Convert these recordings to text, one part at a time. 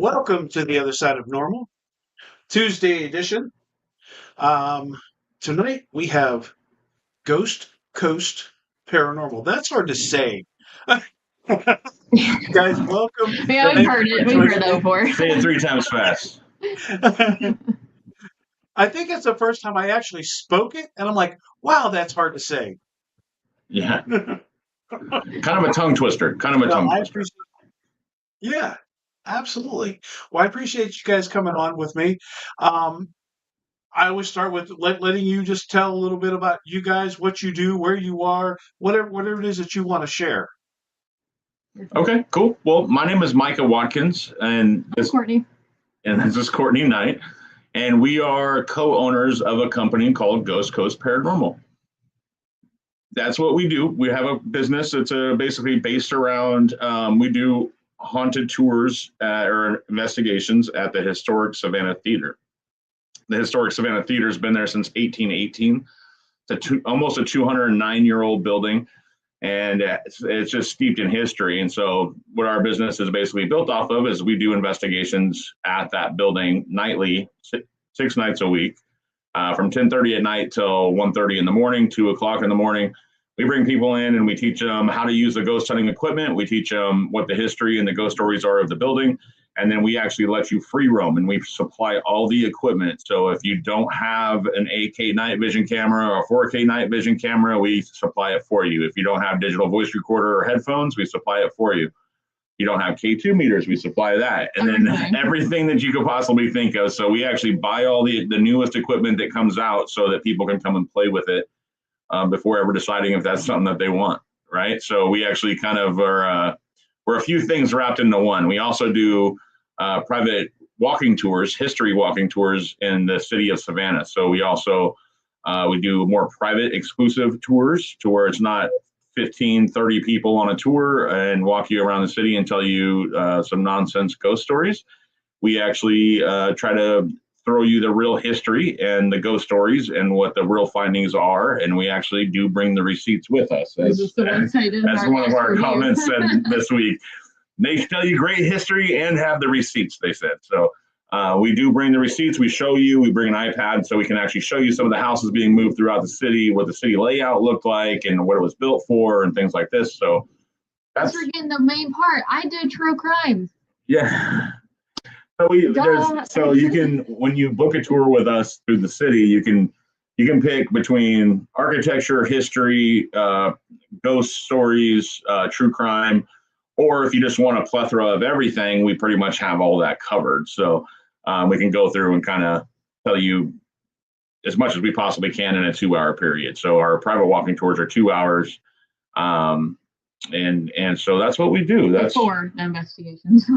Welcome to the other side of normal, Tuesday edition. Um, Tonight we have Ghost Coast Paranormal. That's hard to say. Guys, welcome. Yeah, we've heard it. We've heard that before. Say it 3 times fast. I think it's the first time I actually spoke it, and I'm like, wow, that's hard to say. Yeah. Kind of a tongue twister. Yeah, absolutely. Well, I appreciate you guys coming on with me. I always start with letting you just tell a little bit about you guys, what you do, where you are, whatever it is that you want to share. Okay, cool. Well, my name is Micah Watkins, and this is Courtney Knight, and we are co-owners of a company called Ghost Coast Paranormal. That's what we do. We have a business that's basically based around, we do haunted tours or investigations at the historic Savannah Theater. The historic Savannah Theater has been there since 1818. It's almost a 209-year-old building, and it's just steeped in history. And so what our business is basically built off of is we do investigations at that building nightly, 6 nights a week, from 10:30 at night till 1:30 in the morning, 2 o'clock in the morning. We bring people in and we teach them how to use the ghost hunting equipment. We teach them what the history and the ghost stories are of the building. And then we actually let you free roam, and we supply all the equipment. So if you don't have an 8K night vision camera or a 4K night vision camera, we supply it for you. If you don't have digital voice recorder or headphones, we supply it for you. If you don't have K2 meters, we supply that. And then everything that you could possibly think of. So we actually buy all the newest equipment that comes out so that people can come and play with it before ever deciding if that's something that they want, right? So we actually kind of are, we're a few things wrapped into one. We also do private walking tours, history walking tours in the city of Savannah. So we also, we do more private exclusive tours to where it's not 15, 30 people on a tour and walk you around the city and tell you some nonsense ghost stories. We actually try to throw you the real history and the ghost stories and what the real findings are. And we actually do bring the receipts with us. As one of our comments said this week. They tell you great history and have the receipts, they said. So we do bring the receipts. We show you. We bring an iPad so we can actually show you some of the houses being moved throughout the city, what the city layout looked like and what it was built for and things like this. So that's forgetting the main part. I do true crime. Yeah. So you can, when you book a tour with us through the city, you can pick between architecture, history, ghost stories, true crime, or if you just want a plethora of everything, we pretty much have all that covered. So we can go through and kind of tell you as much as we possibly can in a 2-hour period. So our private walking tours are 2 hours. And so that's what we do. That's for investigations.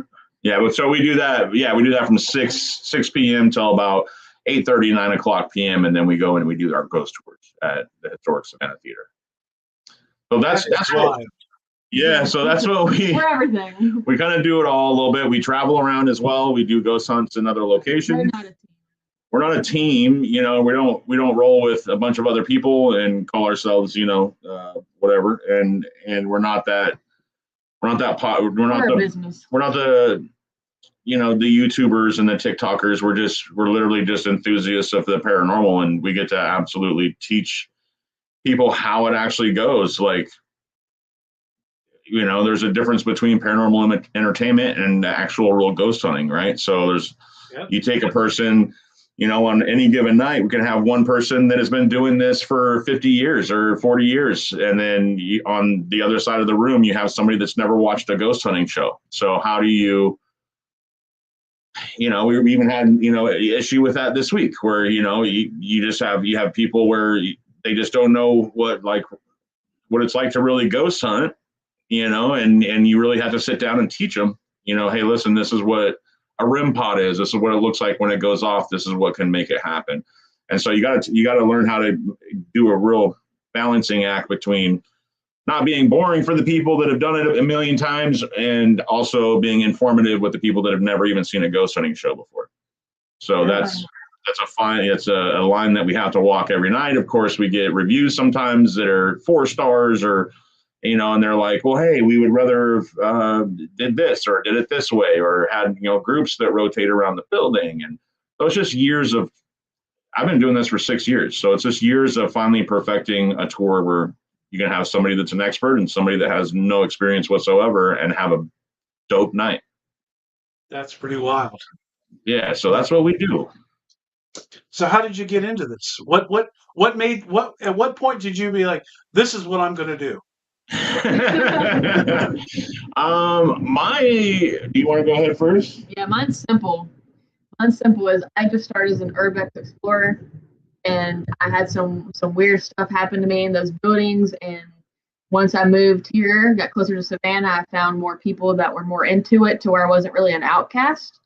Yeah, but so we do that. Yeah, we do that from 6 p.m. till about 8:30, 9 o'clock p.m. And then we go and we do our ghost tours at the historic Savannah Theater. So that's what. Yeah, so that's what for everything. We kind of do it all a little bit. We travel around as well. We do ghost hunts in other locations. We're not a team. You know, we don't roll with a bunch of other people and call ourselves, you know, whatever. And we're not the you know, the YouTubers and the TikTokers. We're literally just enthusiasts of the paranormal, and we get to absolutely teach people how it actually goes. Like, you know, there's a difference between paranormal entertainment and actual real ghost hunting, right? So you take a person, you know, on any given night, we can have one person that has been doing this for 50 years or 40 years. And then on the other side of the room, you have somebody that's never watched a ghost hunting show. So how do you know, we even had, you know, an issue with that this week where, you know, you have people where they just don't know what it's like to really ghost hunt, you know, and you really have to sit down and teach them, you know, hey, listen, this is what a REM pod is. This is what it looks like when it goes off. This is what can make it happen. And so you got to learn how to do a real balancing act between not being boring for the people that have done it a million times and also being informative with the people that have never even seen a ghost hunting show before. So that's a line that we have to walk every night. Of course, we get reviews sometimes that are 4 stars or and they're like, well, hey, we would rather did this or did it this way, or had, groups that rotate around the building. And so it's just years of, I've been doing this for 6 years. So it's just years of finally perfecting a tour where you can have somebody that's an expert and somebody that has no experience whatsoever and have a dope night. That's pretty wild. Yeah. So that's what we do. So how did you get into this? At what point did you be like, this is what I'm going to do? Do you want to go ahead first? Yeah, mine's simple. Mine's simple is I just started as an urbex explorer, and I had some weird stuff happen to me in those buildings. And once I moved here, got closer to Savannah, I found more people that were more into it, to where I wasn't really an outcast.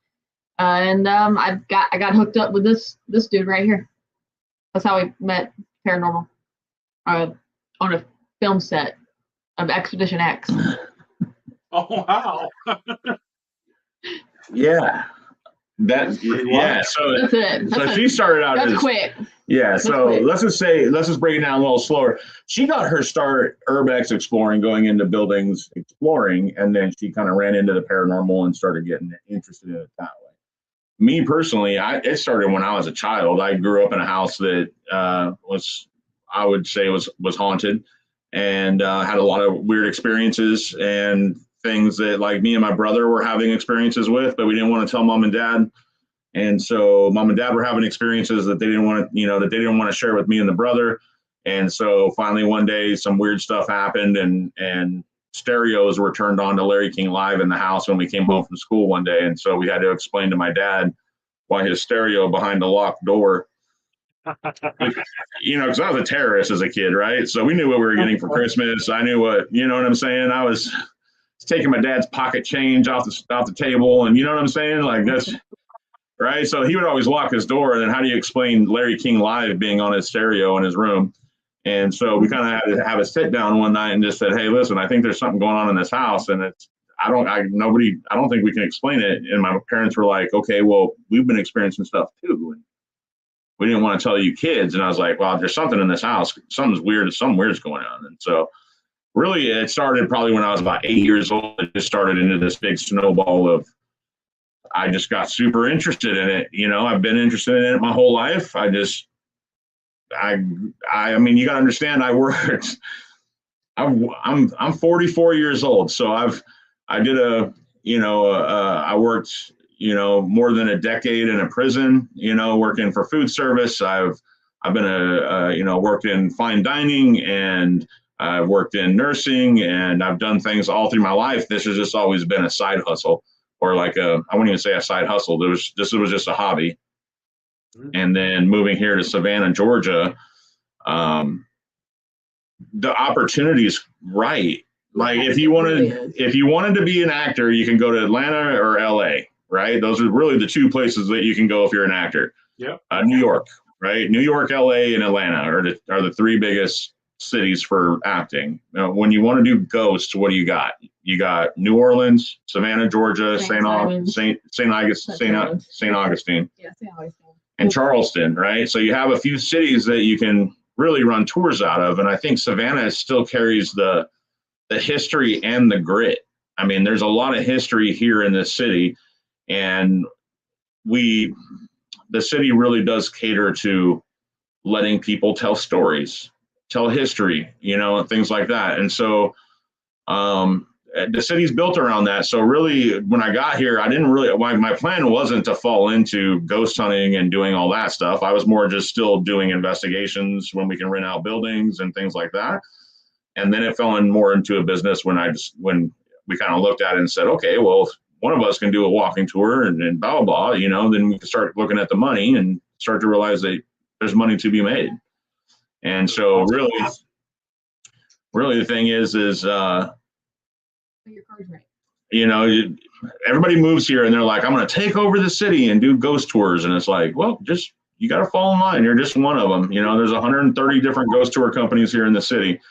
And I got hooked up with this dude right here. That's how we met Paranormal, on a film set of Expedition X. Oh wow! Yeah, so that's it. So she started out as quick. Yeah, so let's just break it down a little slower. She got her start urbex exploring, going into buildings exploring, and then she kind of ran into the paranormal and started getting interested in it that way. Me personally, it started when I was a child. I grew up in a house that was haunted, and had a lot of weird experiences and things that, like, me and my brother were having experiences with, but we didn't want to tell mom and dad. And so mom and dad were having experiences that they didn't want to share with me and the brother. And so finally one day some weird stuff happened, and stereos were turned on to Larry King Live in the house when we came home from school one day. And so we had to explain to my dad why his stereo behind a locked door, because I was a terrorist as a kid, right? So we knew what we were getting for Christmas. I knew what I'm saying? I was taking my dad's pocket change off the table, and you know what I'm saying? Like, that's right. So he would always lock his door. And then how do you explain Larry King Live being on his stereo in his room? And so we kind of had to have a sit down one night and just said, hey, listen, I think there's something going on in this house, and I don't think we can explain it. And my parents were like, okay, well, we've been experiencing stuff too, and we didn't want to tell you kids. And I was like, well, there's something in this house. Something weird's going on. And so really it started probably when I was about 8 years old. It just started into this big snowball of, I just got super interested in it. I've been interested in it my whole life. I mean, you got to understand, I'm 44 years old. So I worked, more than a decade in a prison, working for food service. I've been worked in fine dining, and I've worked in nursing, and I've done things all through my life. This has just always been a side hustle, or I wouldn't even say a side hustle. This was just a hobby. And then moving here to Savannah, Georgia, the opportunity's right. Like, if you wanted to be an actor, you can go to Atlanta or LA, right? Those are really the two places that you can go if you're an actor. Yeah. New York, right? New York, LA, and Atlanta are the three biggest cities for acting. When you want to do ghosts, what do you got? You got New Orleans, Savannah, Georgia, St. Augustine, and Charleston, right? So you have a few cities that you can really run tours out of, and I think Savannah still carries the history and the grit. I mean, there's a lot of history here in this city, and the city really does cater to letting people tell stories, tell history, and things like that. And so the city's built around that. So really, when I got here, my plan wasn't to fall into ghost hunting and doing all that stuff. I was more just still doing investigations when we can rent out buildings and things like that. And then it fell more into a business when we kind of looked at it and said, okay, well, if one of us can do a walking tour and blah, blah, blah, then we can start looking at the money and start to realize that there's money to be made. And so really the thing is your cards right. Everybody moves here and they're like, I'm going to take over the city and do ghost tours. And it's like, well, you got to fall in line. You're just one of them. There's 130 different ghost tour companies here in the city,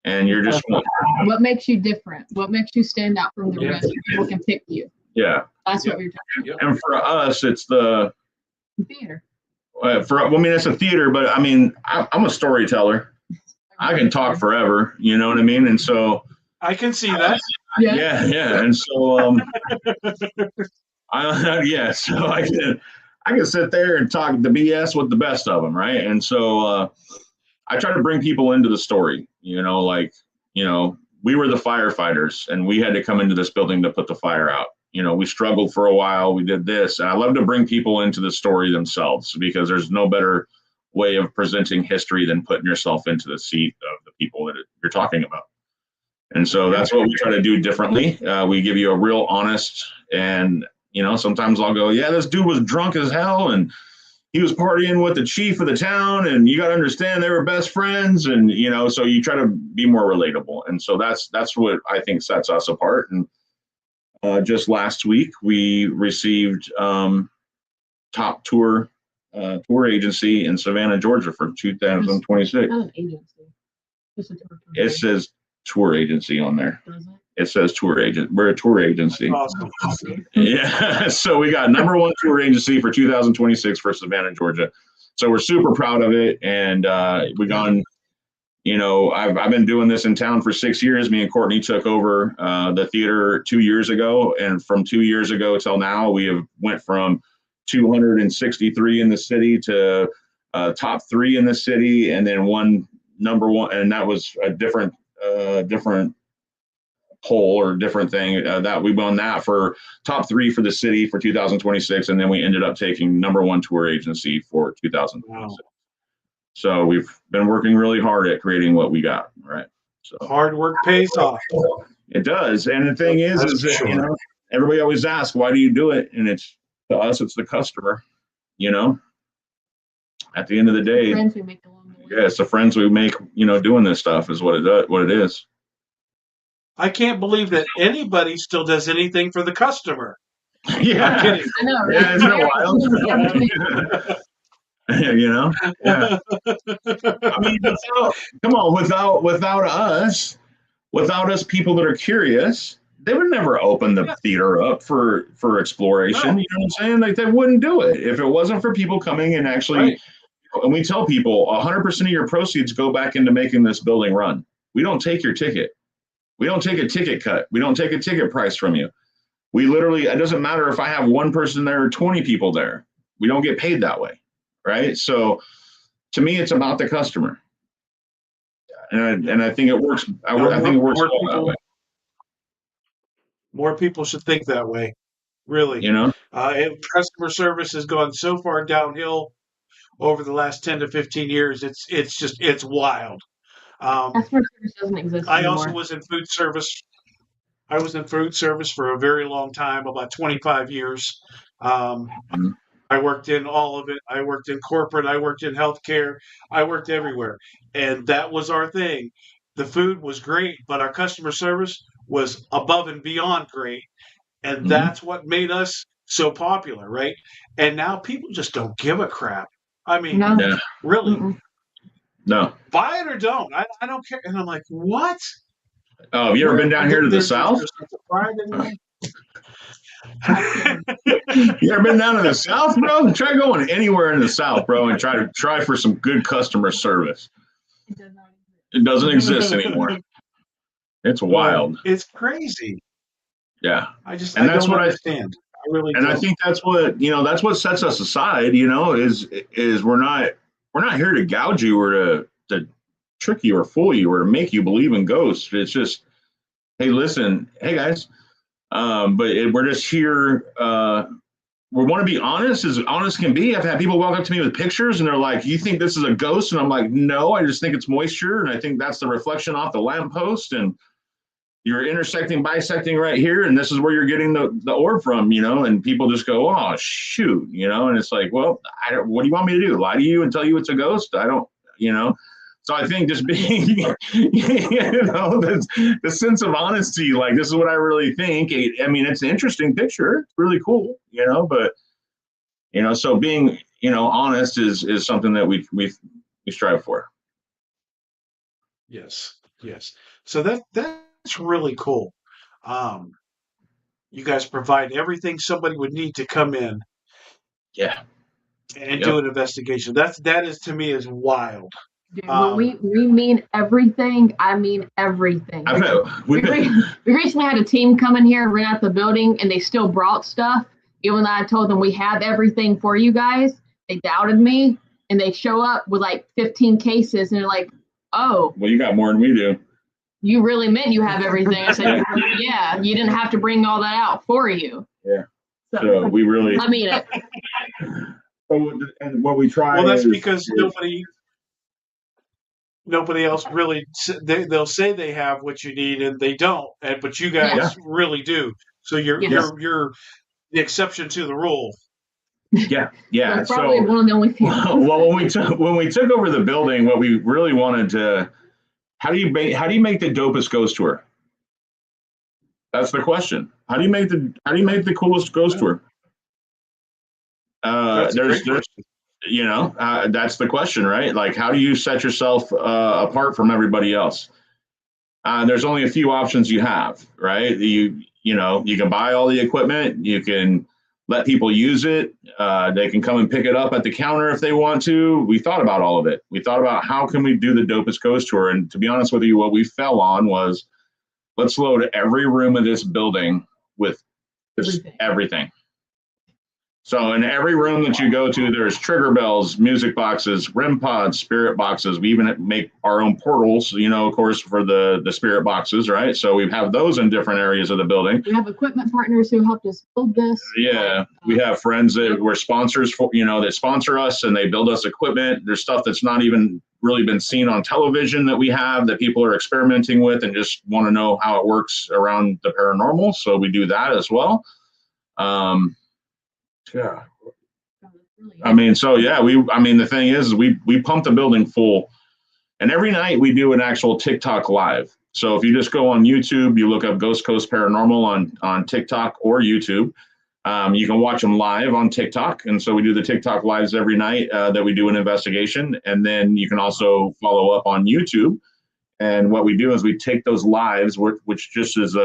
and you're just one. What makes you different? What makes you stand out from the rest? People can pick you. Yeah. That's what we're talking about. And for us, it's the theater. It's a theater, but I mean, I'm a storyteller. I can talk forever. You know what I mean? And so I can see that. Yeah. And so so I can sit there and talk the BS with the best of them, right? And so I try to bring people into the story. We were the firefighters, and we had to come into this building to put the fire out. We struggled for a while. We did this, and I love to bring people into the story themselves, because there's no better way of presenting history than putting yourself into the seat of the people that you're talking about. And so that's what we try to do differently. We give you a real honest, and sometimes I'll go, yeah, this dude was drunk as hell, and he was partying with the chief of the town, and you got to understand they were best friends, and so you try to be more relatable. And so that's what I think sets us apart. And just last week we received top tour agency in Savannah, Georgia for 2026. Not an agency. Just a tour company. It says tour agency on there. Does it? It says tour agent. We're a tour agency. Awesome. Yeah. So we got #1 tour agency for 2026 for Savannah, Georgia. So we're super proud of it. And we've gone, I've been doing this in town for 6 years. Me and Courtney took over the theater 2 years ago. And from 2 years ago till now, we have went from 263 in the city to top 3 in the city. And then #1, and that was a different poll or different thing that we won that for top 3 for the city for 2026, and then we ended up taking #1 tour agency for 2026. Wow. So we've been working really hard at creating what we got, right? So hard work pays off. It does. And the thing is everybody always asks, why do you do it? And it's, to us, it's the customer. At the end of the day, friends we make along the way. Yeah, it's the friends we make, doing this stuff is what it is. I can't believe that anybody still does anything for the customer. Yeah. I'm kidding. I know, right? Yeah, isn't it wild? Yeah. I mean, without us people that are curious, they would never open the theater up for exploration. No. You know what I'm saying? Like, they wouldn't do it if it wasn't for people coming and actually. Right. And we tell people 100% of your proceeds go back into making this building run. We don't take your ticket. We don't take a ticket cut. We don't take a ticket price from you. We literally, it doesn't matter if I have 1 person there or 20 people there. We don't get paid that way, right? So to me, it's about the customer. And I think it works. I think it works well that way. More people should think that way, really. Customer service has gone so far downhill over the last 10 to 15 years. It's wild. Customer service doesn't exist I anymore. also was in food service. I was in food service for a very long time, about 25 years. I worked in all of it. I worked in corporate. I worked in healthcare. I worked everywhere. And that was our thing. The food was great, but our customer service was above and beyond great. And that's what made us so popular, right? And now people just don't give a crap. I mean, really. Mm-mm. No. Buy it or don't. I don't care. And I'm like, what? Oh, have you ever been down here to the south? You ever been down to the south, bro? Try going anywhere in the south, bro, and try for some good customer service. It doesn't exist anymore. It's wild. It's crazy. Yeah. I don't understand. I really don't. I think that's what sets us aside, is we're not here to gouge you or to trick you or fool you or make you believe in ghosts. It's just, hey, listen, hey guys, but we're just here. We want to be honest as can be. I've had people walk up to me with pictures and they're like, "You think this is a ghost?" And I'm like, "No, I just think it's moisture, and I think that's the reflection off the lamppost, and you're bisecting right here, and this is where you're getting the orb from," And people just go, "Oh shoot," And it's like, well, what do you want me to do? Lie to you and tell you it's a ghost? I don't, So I think just being, the sense of honesty, like, this is what I really think. I mean, it's an interesting picture. It's really cool, but, so being, honest is something that we strive for. Yes. So that's really cool. You guys provide everything somebody would need to come in. Yeah. And do an investigation. That is, to me, is wild. Dude, when we mean everything, I mean everything. We recently had a team come in here, rent out the building, and they still brought stuff. Even though I told them we have everything for you guys, they doubted me, and they show up with like 15 cases, and they're like, "Oh, well, you got more than we do. You really meant you have everything?" I said, "Yeah, you didn't have to bring all that out for you." Yeah. So we really. I mean it. And what we try. Well, that's because nobody else really. They'll say they have what you need, and they don't. But you guys really do. So you're the exception to the rule. Yeah. That's probably one of the only people. Well, when we took over the building, what we really wanted to, how do you make the dopest ghost tour? That's the question. How do you make the coolest ghost tour? That's the question, right? Like, how do you set yourself apart from everybody else? There's only a few options you have, right? You can buy all the equipment. You can let people use it. They can come and pick it up at the counter if they want to. We thought about all of it. We thought about how can we do the dopest ghost tour. And to be honest with you, what we fell on was, let's load every room of this building with everything. So in every room that you go to, there's trigger bells, music boxes, REM pods, spirit boxes. We even make our own portals, of course, for the spirit boxes, right? So we have those in different areas of the building. We have equipment partners who helped us build this. Yeah, we have friends that were sponsors for, that sponsor us, and they build us equipment. There's stuff that's not even really been seen on television that we have that people are experimenting with and just want to know how it works around the paranormal. So we do that as well. Yeah. The thing is we pump the building full, and every night we do an actual TikTok live. So if you just go on YouTube, you look up Ghost Coast Paranormal on TikTok or YouTube, you can watch them live on TikTok. And so we do the TikTok lives every night that we do an investigation. And then you can also follow up on YouTube. And what we do is we take those lives, which just is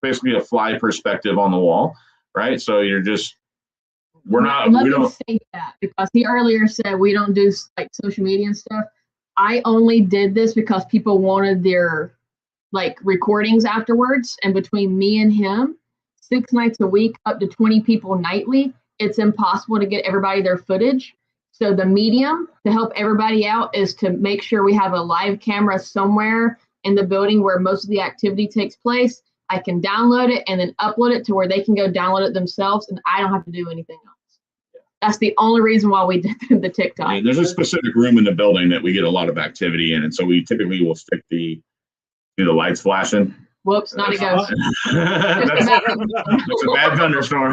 basically a fly perspective on the wall. Right. So we don't say that because he earlier said we don't do like social media and stuff. I only did this because people wanted their like recordings afterwards. And between me and him, 6 nights a week, up to 20 people nightly, it's impossible to get everybody their footage. So the medium to help everybody out is to make sure we have a live camera somewhere in the building where most of the activity takes place. I can download it and then upload it to where they can go download it themselves, and I don't have to do anything else. That's the only reason why we did the TikTok. Yeah, there's a specific room in the building that we get a lot of activity in, and so we typically will stick the lights flashing. Whoops, not a ghost. It's a bad thunderstorm.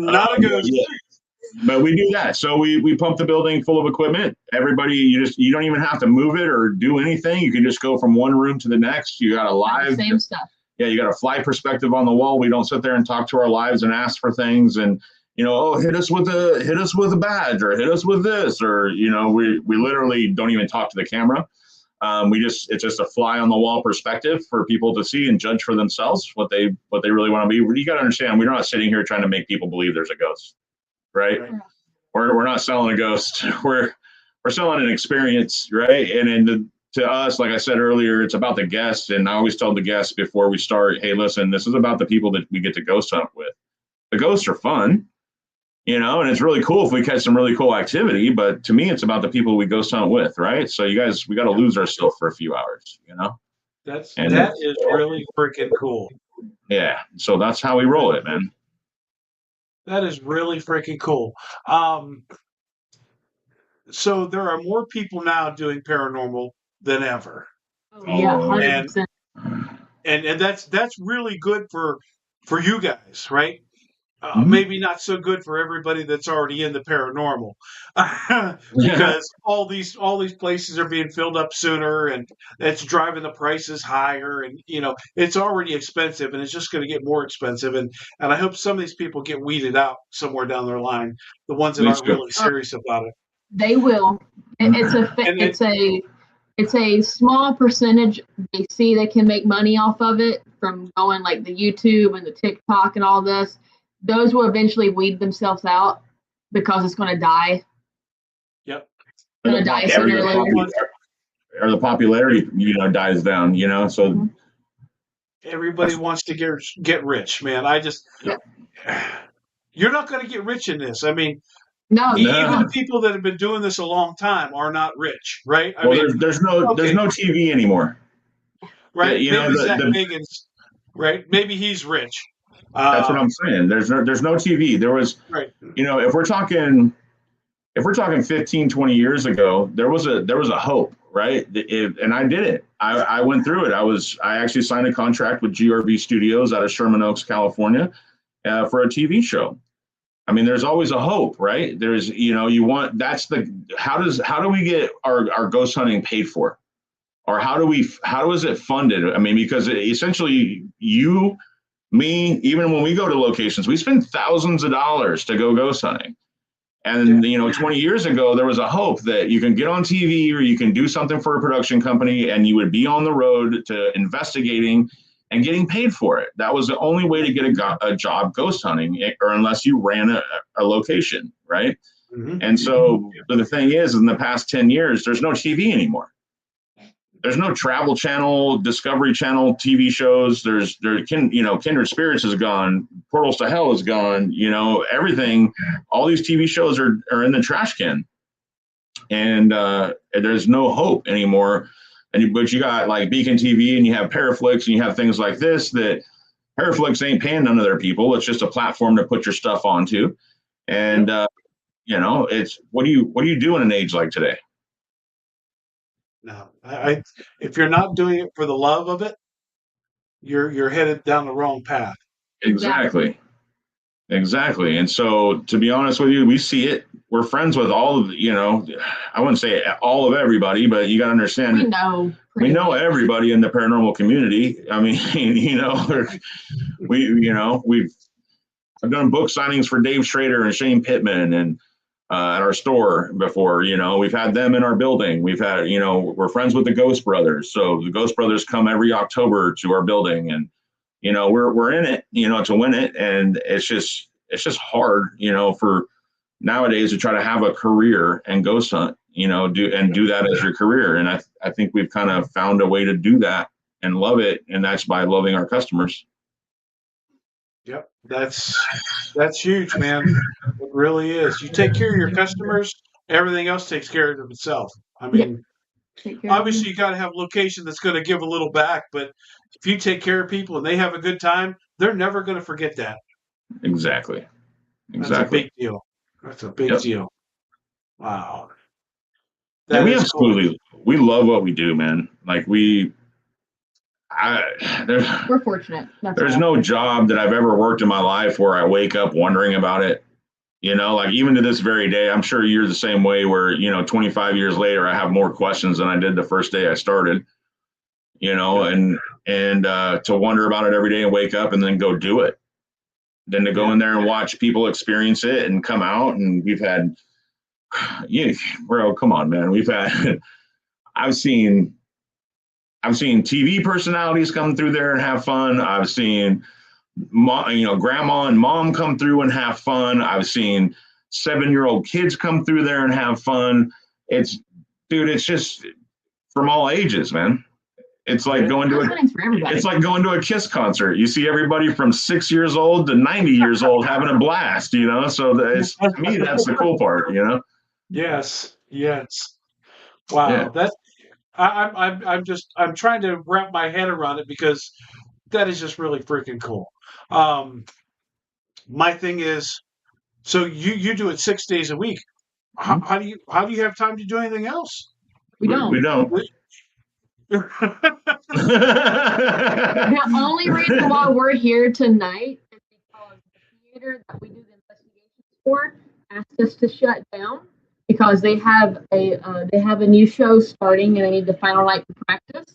Not a ghost. Yeah. But we do that. So we pump the building full of equipment. Everybody, you don't even have to move it or do anything. You can just go from one room to the next. You got a live same stuff. Yeah, you got a fly perspective on the wall. We don't sit there and talk to our lives and ask for things and hit us with a badge or hit us with this, or we literally don't even talk to the camera. It's just a fly on the wall perspective for people to see and judge for themselves what they really want to be. You got to understand, we're not sitting here trying to make people believe there's a ghost, right? We're not selling a ghost. We're selling an experience, right? And to us, like I said earlier, it's about the guests. And I always tell the guests before we start, hey, listen, this is about the people that we get to ghost hunt with. The ghosts are fun, and it's really cool if we catch some really cool activity. But to me, it's about the people we ghost hunt with, right? So you guys, we got to lose ourselves for a few hours, That is really freaking cool. Yeah. So that's how we roll it, man. That is really freaking cool. So there are more people now doing paranormal than ever. Oh, yeah, 100%. And that's really good for you guys, right? Maybe not so good for everybody that's already in the paranormal, because all these places are being filled up sooner, and it's driving the prices higher, and it's already expensive, and it's just going to get more expensive, and I hope some of these people get weeded out somewhere down their line, the ones that aren't really serious about it. They will. It's a small percentage. They see they can make money off of it from going like the YouTube and the TikTok and all this. Those will eventually weed themselves out because it's going to die. Yep. gonna die sooner or later. Or the popularity, dies down. So everybody wants to get rich, man. You're not going to get rich in this. I mean, no, even the people that have been doing this a long time are not rich, right? I well, mean, there's no TV anymore, right? Yeah, Maybe Zach Bagans, right? Maybe he's rich. That's what I'm saying. There's no TV. There was, right. If we're talking 15, 20 years ago, there was a hope, right? And I did it. I went through it. I actually signed a contract with GRV Studios out of Sherman Oaks, California, for a TV show. I mean, there's always a hope, right? There's, how do we get our ghost hunting paid for? Or how is it funded? I mean, because essentially me, even when we go to locations, we spend thousands of dollars to go ghost hunting. And, 20 years ago, there was a hope that you can get on TV or you can do something for a production company and you would be on the road to investigating and getting paid for it. That was the only way to get a job ghost hunting, or unless you ran a location, right? Mm-hmm. And so the thing is, in the past 10 years, there's no TV anymore. There's no Travel Channel, Discovery Channel TV shows. Kindred Spirits is gone. Portals to Hell is gone. Everything. All these TV shows are in the trash can, and there's no hope anymore. But you got like Beacon TV, and you have Paraflix, and you have things like this. That Paraflix ain't paying none of their people. It's just a platform to put your stuff onto, and it's what do you do in an age like today? No, if you're not doing it for the love of it, you're headed down the wrong path. Exactly. And so, to be honest with you, we see it. We're friends with all of I wouldn't say all of everybody, but you got to understand. We know everybody in the paranormal community. I mean, I've done book signings for Dave Schrader and Shane Pittman, and at our store before. We've had them in our building. We've had, we're friends with the Ghost Brothers. So the Ghost Brothers come every October to our building, and, we're in it, to win it. And it's just hard, for nowadays to try to have a career and ghost hunt, do that as your career. And I think we've kind of found a way to do that and love it. And that's by loving our customers. Yep. That's huge, man. It really is. You take care of your customers, everything else takes care of itself. I mean, obviously you got to have a location that's going to give a little back, but if you take care of people and they have a good time, they're never going to forget that. Exactly. That's a big deal. That's a big deal. Wow. We absolutely, we love what we do, man. Like we're fortunate. There's no job that I've ever worked in my life where I wake up wondering about it. Like even to this very day, I'm sure you're the same way where, 25 years later, I have more questions than I did the first day I started, and to wonder about it every day and wake up and then go do it. Then to go in there and watch people experience it and come out. And we've had, bro, come on, man. I've seen TV personalities come through there and have fun. I've seen, grandma and mom come through and have fun. I've seen 7-year-old kids come through there and have fun. It's just from all ages, man. It's like going to a Kiss concert. You see everybody from 6 years old to 90 years old having a blast, So to me, that's the cool part, Yes. Wow. Yeah. I'm trying to wrap my head around it because that is just really freaking cool. My thing is, so you do it 6 days a week. How do you have time to do anything else? We don't. The only reason why we're here tonight is because the theater that we do the investigations for asked us to shut down because they have a new show starting and they need the final night to practice.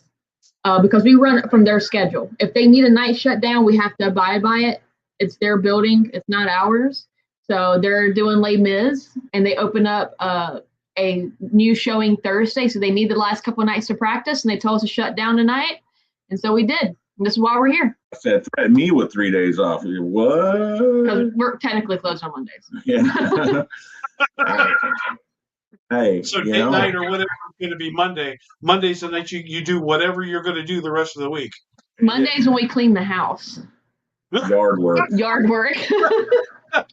Because we run it from their schedule. If they need a night shutdown, we have to abide by it. It's their building. It's not ours. So they're doing Les Mis, and they open up a new showing Thursday. So they need the last couple of nights to practice, and they told us to shut down tonight. And so we did. And this is why we're here. I said, threaten me with 3 days off. What? Because we're technically closed on Mondays. Yeah. Hey, So date night or whatever it's going to be Monday. Monday's the night you do whatever you're going to do the rest of the week. Mondays when we clean the house. Yard work. Yard work. I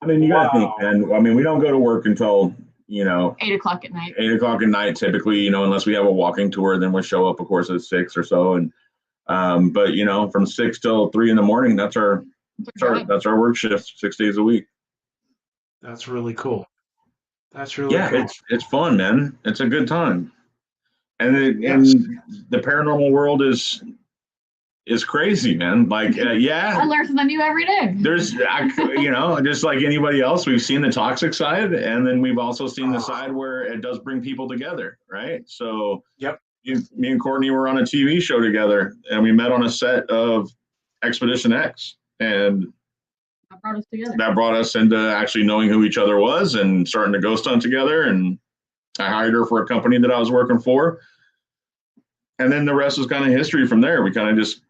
mean, you got to think, man. I mean, we don't go to work until 8:00 at night. 8 o'clock at night, typically. Unless we have a walking tour, then we'll show up, of course, at 6 or so. And but from 6 till 3 in the morning, that's our work shift, 6 days a week. That's really cool. That's really cool. It's fun, man. It's a good time, and the paranormal world is crazy, man. Like, I learn something new every day. There's, just like anybody else, we've seen the toxic side, and then we've also seen the side where it does bring people together, right? So, me and Courtney were on a TV show together, and we met on a set of Expedition X, and that brought us together. That brought us into actually knowing who each other was and starting to ghost hunt together. And I hired her for a company that I was working for. And then the rest was kind of history from there. We kind of just,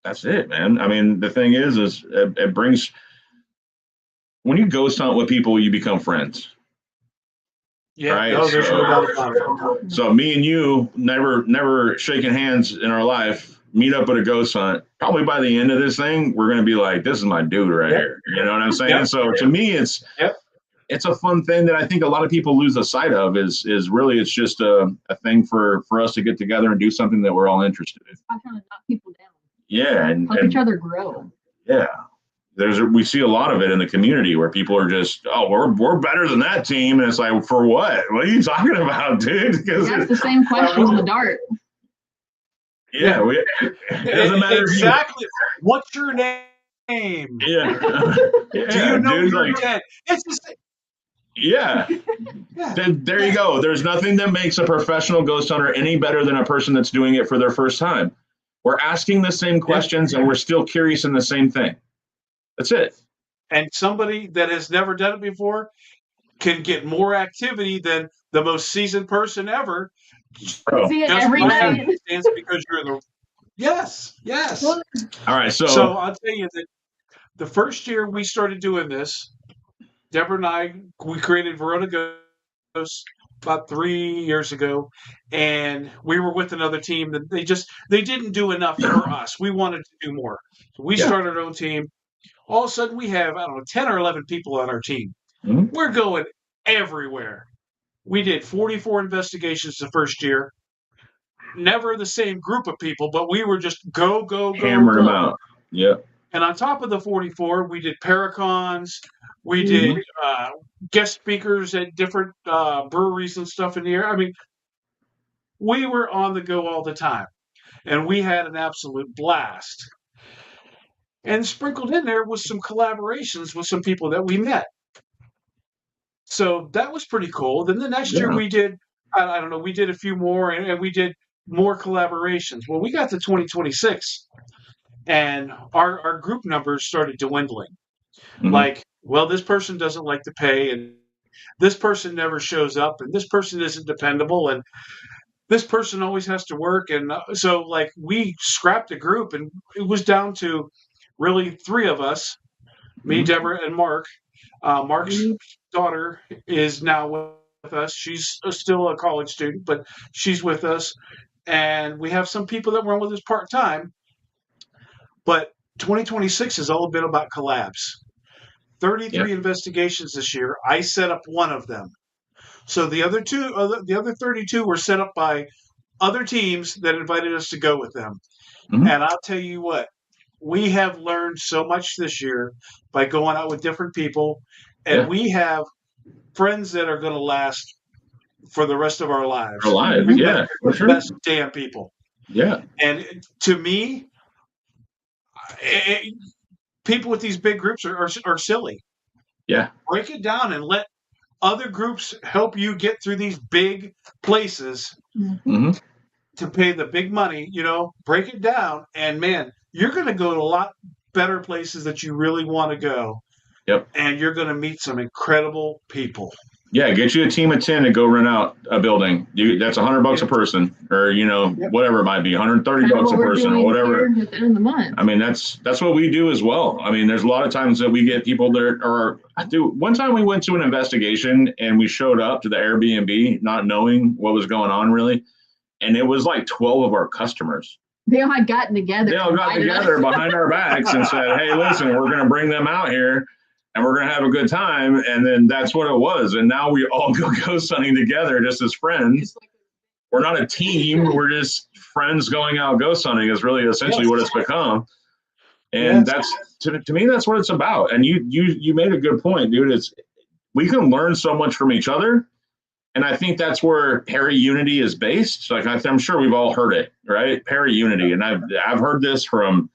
that's it, man. I mean, the thing is it brings, when you ghost hunt with people, you become friends. Yeah, right? No, there's no doubt about it. So me and you never shaking hands in our life, meet up at a ghost hunt. Probably by the end of this thing, we're going to be like, this is my dude right here. You know what I'm saying? So to me, it's a fun thing that I think a lot of people lose the sight of is really, it's just a thing for us to get together and do something that we're all interested in. I'm trying to knock people down. Yeah. And help each other grow. Yeah. We see a lot of it in the community where people are just, oh, we're better than that team. And it's like, for what? What are you talking about, dude? That's the same questions in the dark. Yeah, it doesn't matter. Exactly. What's your name? Yeah. Do you know you're dead? It's the same. Yeah. There you go. There's nothing that makes a professional ghost hunter any better than a person that's doing it for their first time. We're asking the same questions and we're still curious in the same thing. That's it. And somebody that has never done it before can get more activity than the most seasoned person ever. See it every night. Because you're the yes. All right, so I'll tell you that the first year we started doing this, Deborah and I, we created Verona Ghosts about 3 years ago, and we were with another team that they didn't do enough for us. We wanted to do more, so we started our own team. All of a sudden, we have 10 or 11 people on our team. Mm-hmm. We're going everywhere. We did 44 investigations the first year. Never the same group of people, but we were just go. Hammer them out. Yeah. And on top of the 44, we did Paracons. We did guest speakers at different breweries and stuff in the area. I mean, we were on the go all the time. And we had an absolute blast. And sprinkled in there was some collaborations with some people that we met. So that was pretty cool. Then the next year we did, I don't know, we did a few more and we did more collaborations. Well, we got to 2026 and our group numbers started dwindling. Mm-hmm. Like, well, this person doesn't like to pay and this person never shows up and this person isn't dependable and this person always has to work. And so like we scrapped the group and it was down to really 3 of us, me, Deborah, and Mark. Mark's daughter is now with us. She's still a college student, but she's with us. And we have some people that were with us part-time. But 2026 is all a bit about collabs. 33 investigations this year. I set up one of them. So the other 32 were set up by other teams that invited us to go with them. Mm-hmm. And I'll tell you what, we have learned so much this year by going out with different people. And we have friends that are going to last for the rest of our lives. For the best damn people. Yeah. And to me, people with these big groups are silly. Yeah. Break it down and let other groups help you get through these big places to pay the big money. Break it down. And, man, you're going to go to a lot better places that you really want to go. Yep. And you're going to meet some incredible people. Yeah, get you a team of 10 to go rent out a building. That's $100 a person, or whatever it might be, $130 a person, or whatever. At the end of the month. I mean, that's what we do as well. I mean, there's a lot of times that we get people that are. One time we went to an investigation and we showed up to the Airbnb not knowing what was going on really, and it was like 12 of our customers. They all had gotten together. They all got together behind our backs and said, "Hey, listen, we're going to bring them out here." And we're going to have a good time. And then that's what it was. And now we all go ghost hunting together just as friends. We're not a team. We're just friends going out ghost hunting is really essentially what it's become. And that's, to me, that's what it's about. And you made a good point, dude. We can learn so much from each other. And I think that's where Paraunity is based. Like I'm sure we've all heard it, right? Paraunity. And I've heard this from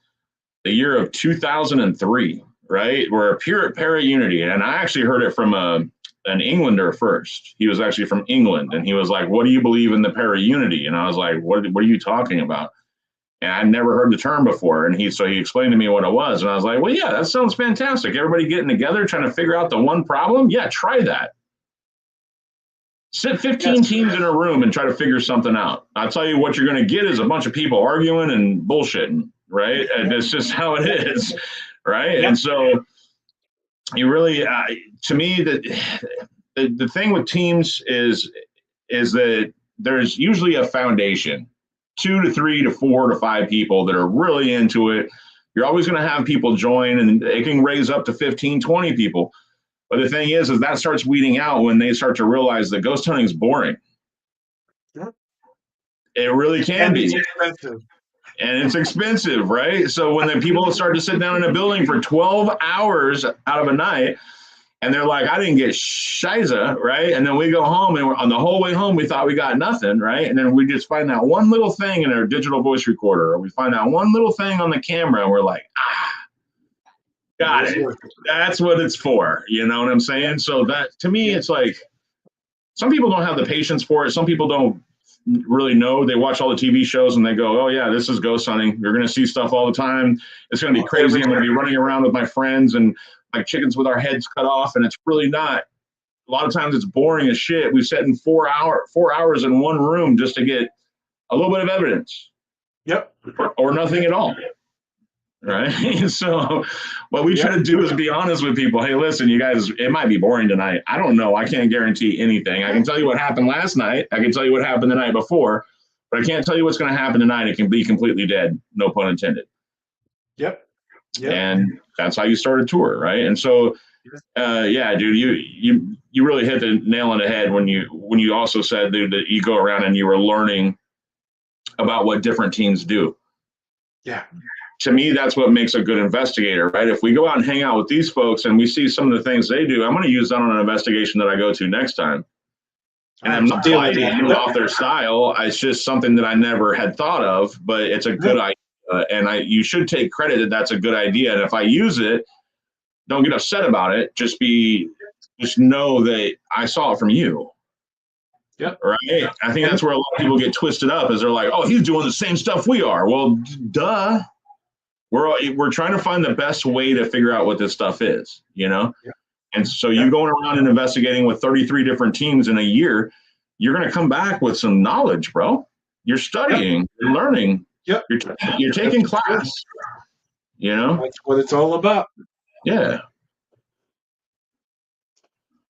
the year of 2003. Right, we're pure at Paraunity, and I actually heard it from an Englander first. He was actually from England, and he was like, "What do you believe in the Paraunity?" And I was like, "What are you talking about?" And I'd never heard the term before, and he explained to me what it was, and I was like, "Well, yeah, that sounds fantastic. Everybody getting together, trying to figure out the one problem. Yeah, try that. Sit 15 teams in a room and try to figure something out. I'll tell you what you're going to get is a bunch of people arguing and bullshitting, right? And it's just how it is." Right. Yep. And so you really, to me, the thing with teams is that there's usually a foundation, 2 to 3 to 4 to 5 people that are really into it. You're always going to have people join, and it can raise up to 15, 20 people. But the thing is that starts weeding out when they start to realize that ghost hunting is boring. Yep. It really can be. It's expensive. And it's expensive, right? So when the people start to sit down in a building for 12 hours out of a night, and they're like, I didn't get shiza, right? And then we go home, and on the whole way home, we thought we got nothing, right? And then we just find that one little thing in our digital voice recorder, or we find that one little thing on the camera, and we're like, got it. That's what it's for. You know what I'm saying? So that, to me, it's like, some people don't have the patience for it. Some people don't really know. They watch all the TV shows and they go, oh yeah, this is ghost hunting. You're going to see stuff all the time. It's going to be crazy. I'm going to be running around with my friends and like chickens with our heads cut off. And it's really not. A lot of times it's boring as shit. We sat in 4 hours in one room just to get a little bit of evidence. Yep. Or nothing at all. Right. So what we try to do is be honest with people. Hey, listen, you guys, it might be boring tonight. I don't know. I can't guarantee anything. I can tell you what happened last night. I can tell you what happened the night before, but I can't tell you what's going to happen tonight. It can be completely dead. No pun intended. Yep. And that's how you start a tour. Right. And so, yeah, dude, you really hit the nail on the head when you also said, dude, that you go around and you were learning about what different teams do. Yeah. To me, that's what makes a good investigator, right? If we go out and hang out with these folks and we see some of the things they do, I'm going to use that on an investigation that I go to next time. And I'm not fighting off their style. It's just something that I never had thought of, but it's a good idea. And you should take credit that that's a good idea. And if I use it, don't get upset about it. Just know that I saw it from you. Yep. Right. I think that's where a lot of people get twisted up, is they're like, oh, he's doing the same stuff we are. Well, duh. We're trying to find the best way to figure out what this stuff is, you know? Yeah. And so you going around and investigating with 33 different teams in a year, you're going to come back with some knowledge, bro. You're studying, you're learning, you're taking class, you know? That's what it's all about. Yeah.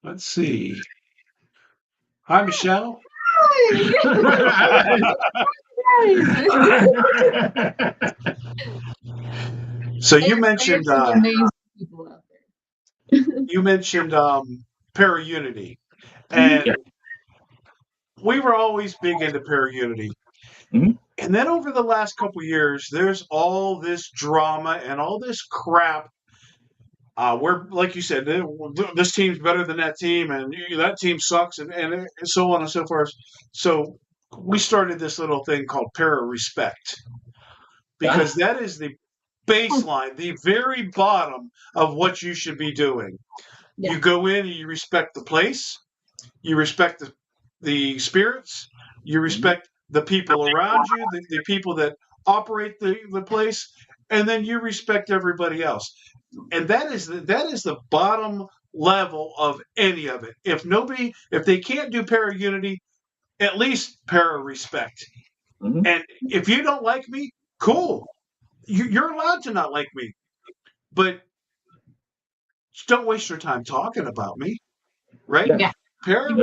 Let's see. Hi, Michelle. So you mentioned Paraunity, and we were always big into Paraunity. Mm-hmm. And then over the last couple of years, there's all this drama and all this crap. Where, like you said, this team's better than that team, and that team sucks, and so on and so forth. So we started this little thing called Para-Respect, because that is the baseline, the very bottom of what you should be doing. Yeah. You go in and you respect the place, you respect the spirits, you respect the people around you, the people that operate the place, and then you respect everybody else. And that is the bottom level of any of it. If they can't do para unity, at least para respect. Mm-hmm. And if you don't like me, cool. You're allowed to not like me, but just don't waste your time talking about me, right? Yeah. Para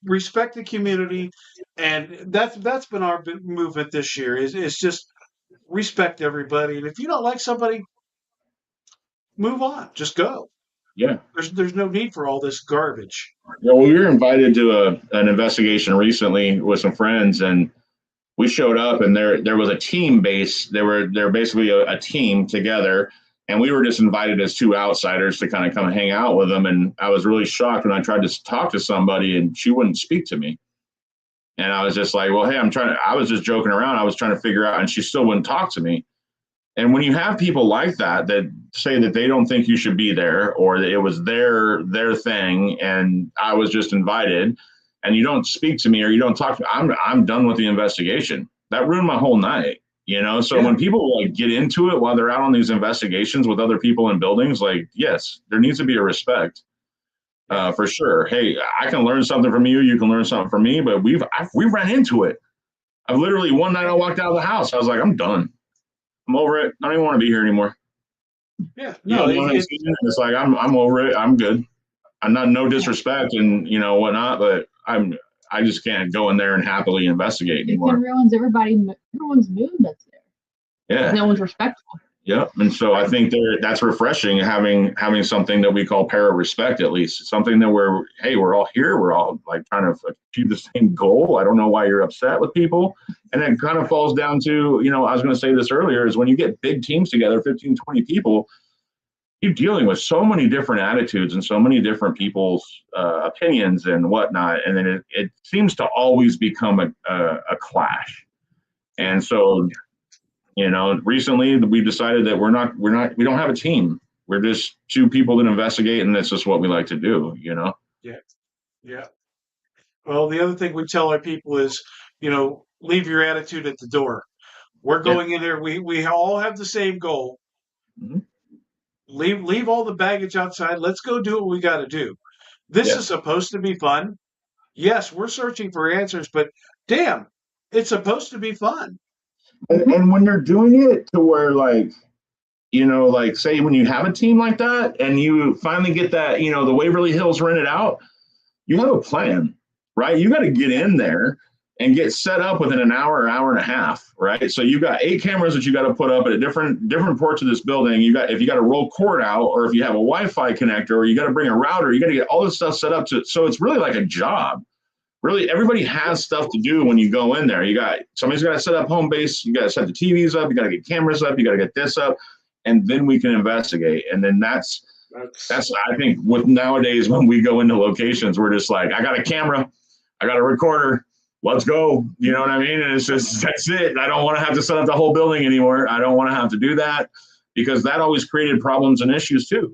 respect the community, and that's been our movement this year. Is just respect everybody, and if you don't like somebody, move on. Just go. Yeah. There's no need for all this garbage. Yeah, well, we were invited to an investigation recently with some friends, and we showed up, and there was a team base. They're basically a team together, and we were just invited as two outsiders to kind of come hang out with them. And I was really shocked when I tried to talk to somebody, and she wouldn't speak to me. And I was just like, well, hey, I was just joking around. I was trying to figure out, and she still wouldn't talk to me. And when you have people like that say that they don't think you should be there, or that it was their thing, and I was just invited, and you don't speak to me or you don't talk to me, I'm done with the investigation. That ruined my whole night, So when people like get into it while they're out on these investigations with other people in buildings, like, yes, there needs to be a respect, for sure. Hey, I can learn something from you. You can learn something from me, but we ran into it. I've literally one night I walked out of the house. I was like, I'm done. I'm over it. I don't even want to be here anymore. Yeah, no, it's like I'm over it. I'm good. I'm not no disrespect and whatnot, but I just can't go in there and happily investigate anymore. It ruins everyone's mood that's there. Yeah, no one's respectful. Yep, and so I think that's refreshing having something that we call para respect, at least something that we're all here, we're all like trying to achieve the same goal. I don't know why you're upset with people, and it kind of falls down to I was going to say this earlier is when you get big teams together, 15, 20 people, you're dealing with so many different attitudes and so many different people's opinions and whatnot, and then it seems to always become a clash, and so. Recently we've decided that we don't have a team. We're just two people that investigate, and that's just what we like to do, Yeah. Yeah. Well, the other thing we tell our people is, leave your attitude at the door. We're going in there. We all have the same goal. Mm-hmm. Leave all the baggage outside. Let's go do what we got to do. This is supposed to be fun. Yes, we're searching for answers, but damn, it's supposed to be fun. And when you're doing it to where like say when you have a team like that and you finally get that, the Waverly Hills rented out, you have a plan, right? You got to get in there and get set up within an hour and a half, right? So you got 8 cameras that you got to put up at a different ports of this building. If you got to roll cord out, or if you have a Wi-Fi connector, or you got to bring a router, you got to get all this stuff set up so it's really like a job. Really, everybody has stuff to do when you go in there. Somebody's got to set up home base. You got to set the TVs up. You got to get cameras up. You got to get this up, and then we can investigate. And then that's I think with nowadays when we go into locations, we're just like, I got a camera, I got a recorder, let's go. You know what I mean? And it's just that's it. I don't want to have to set up the whole building anymore. I don't want to have to do that because that always created problems and issues too.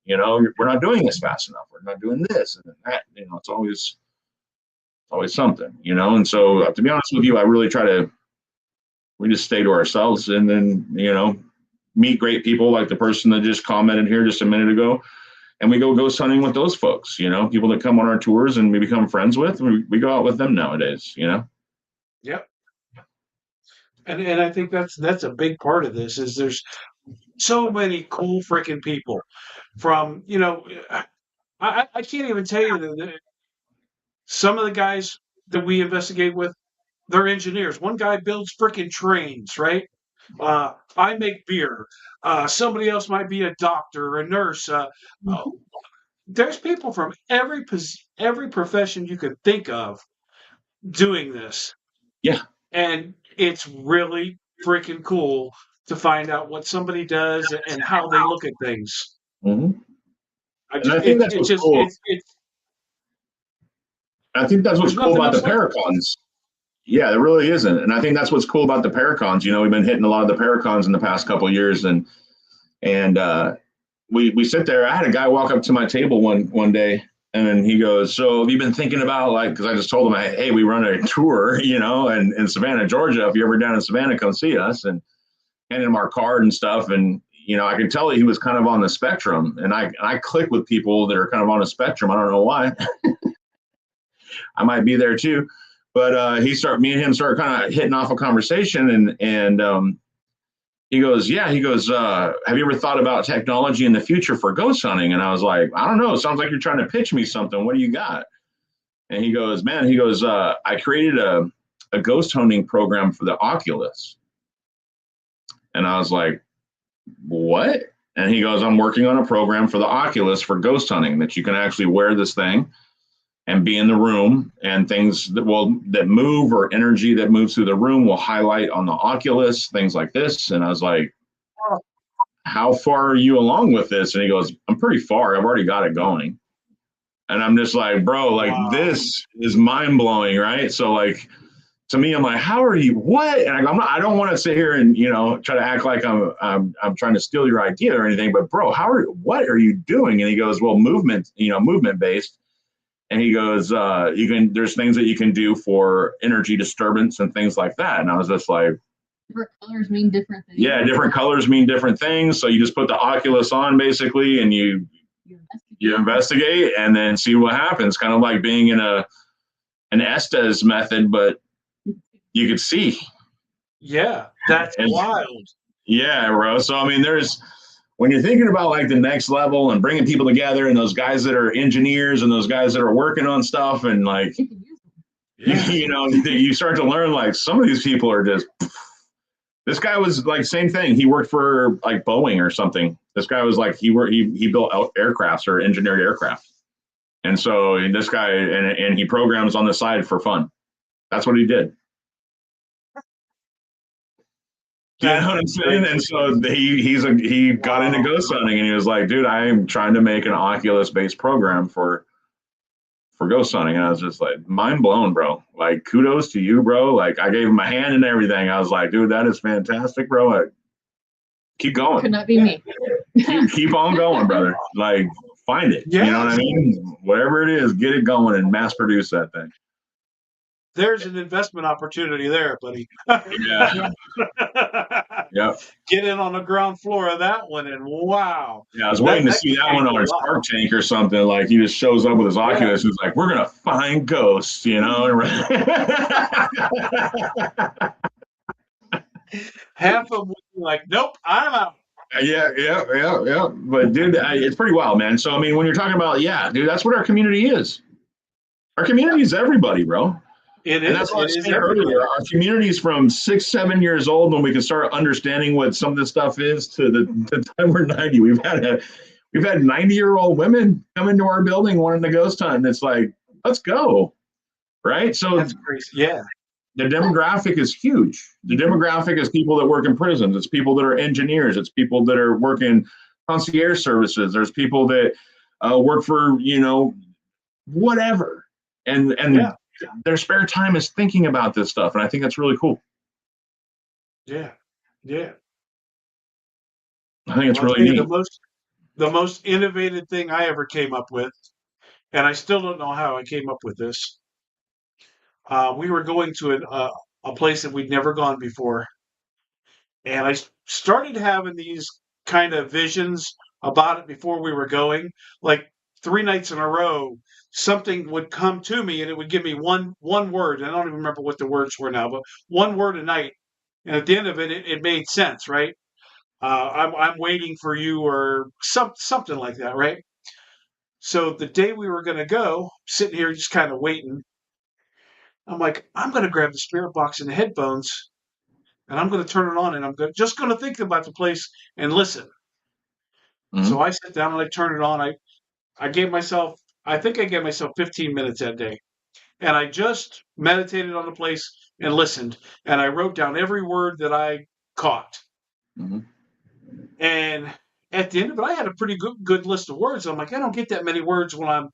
We're not doing this fast enough. We're not doing this and that. It's always something, and so to be honest with you, I really we just stay to ourselves and then, meet great people like the person that just commented here just a minute ago. And we go ghost hunting with those folks, people that come on our tours and we become friends with, we go out with them nowadays, Yep. And I think that's a big part of this is there's so many cool freaking people from, I can't even tell you that some of the guys that we investigate with, they're engineers. One guy builds freaking trains, right? I make beer. Somebody else might be a doctor or a nurse. There's people from every profession you could think of doing this. Yeah. And it's really freaking cool to find out what somebody does and how they look at things. Mm-hmm. I think that's what's cool. I think that's what's cool about the Paracons. Yeah, there really isn't. And I think that's what's cool about the Paracons. We've been hitting a lot of the Paracons in the past couple of years, and we sit there. I had a guy walk up to my table one day, and then he goes, "So have you been thinking about because I just told him, hey, we run a tour, in Savannah, Georgia. If you're ever down in Savannah, come see us." And handed him our card and stuff. And I could tell he was kind of on the spectrum, and I click with people that are kind of on a spectrum. I don't know why. I might be there too, but me and him started kind of hitting off a conversation, and he goes, yeah, he goes, have you ever thought about technology in the future for ghost hunting? And I was like, I don't know. It sounds like you're trying to pitch me something. What do you got? And he goes, man, I created a ghost hunting program for the Oculus. And I was like, what? And he goes, I'm working on a program for the Oculus for ghost hunting that you can actually wear this thing and be in the room, and things that move or energy that moves through the room will highlight on the Oculus, things like this. And I was like, how far are you along with this? And he goes, I'm pretty far. I've already got it going. And I'm just like, bro, like, wow, this is mind blowing, right? So like, to me, I'm like, how are you? What? And I don't want to sit here and try to act like I'm trying to steal your idea or anything. But bro, what are you doing? And he goes, well, movement based. And he goes, there's things that you can do for energy disturbance and things like that. And I was just like, different colors mean different things. Yeah, different colors mean different things. So you just put the Oculus on basically, and you investigate and then see what happens. Kind of like being in an Estes method, but you could see. Yeah, that's wild. Yeah, bro. So I mean, when you're thinking about like the next level and bringing people together, and those guys that are engineers and those guys that are working on stuff, and like, you start to learn like some of these people are just. This guy was like same thing. He worked for like Boeing or something. This guy was like he built aircrafts or engineered aircraft, and so this guy and he programs on the side for fun. That's what he did. You know what I'm saying? And so he got into ghost hunting, and he was like, dude, I'm trying to make an Oculus based program for ghost hunting. And I was just like, mind blown, bro. Like, kudos to you, bro. Like, I gave him a hand and everything. I was like, dude, that is fantastic, bro. Like, keep going. Could not be me. keep on going, brother. Like, find it. Yeah. You know what I mean? Whatever it is, get it going and mass produce that thing. There's an investment opportunity there, buddy. Yeah. Yep. Get in on the ground floor of that one, and wow. Yeah, I was waiting to see that one on Shark Tank or something. Like, he just shows up with his Oculus. He's like, we're gonna find ghosts, Half of them would be like, nope, I'm out. Yeah. But dude, it's pretty wild, man. So I mean, when you're talking about, dude, that's what our community is. Our community is everybody, bro. It is. And that's what I said earlier. Our community is from 6-7 years old when we can start understanding what some of this stuff is to the time we're 90. We've had 90-year-old women come into our building wanting to ghost hunt. And it's like, let's go, right? So that's crazy. Yeah. The demographic is huge. The demographic is people that work in prisons. It's people that are engineers. It's people that are working concierge services. There's people that work for whatever, and their spare time is thinking about this stuff, and I think that's really cool. Yeah. I think it's really neat. The most innovative thing I ever came up with, and I still don't know how I came up with this. We were going to a place that we'd never gone before, and I started having these kind of visions about it before we were going. Like 3 nights in a row, something would come to me and it would give me one word. And I don't even remember what the words were now, but one word a night. And at the end of it, it made sense, right? I'm waiting for you, or something like that, right? So the day we were going to go, sitting here just kind of waiting, I'm like, I'm going to grab the spirit box and the headphones, and I'm going to turn it on, and I'm just going to think about the place and listen. Mm-hmm. So I sit down and I turn it on. I think I gave myself 15 minutes that day. And I just meditated on the place and listened. And I wrote down every word that I caught. Mm-hmm. And at the end of it, I had a pretty good list of words. I'm like, I don't get that many words when I'm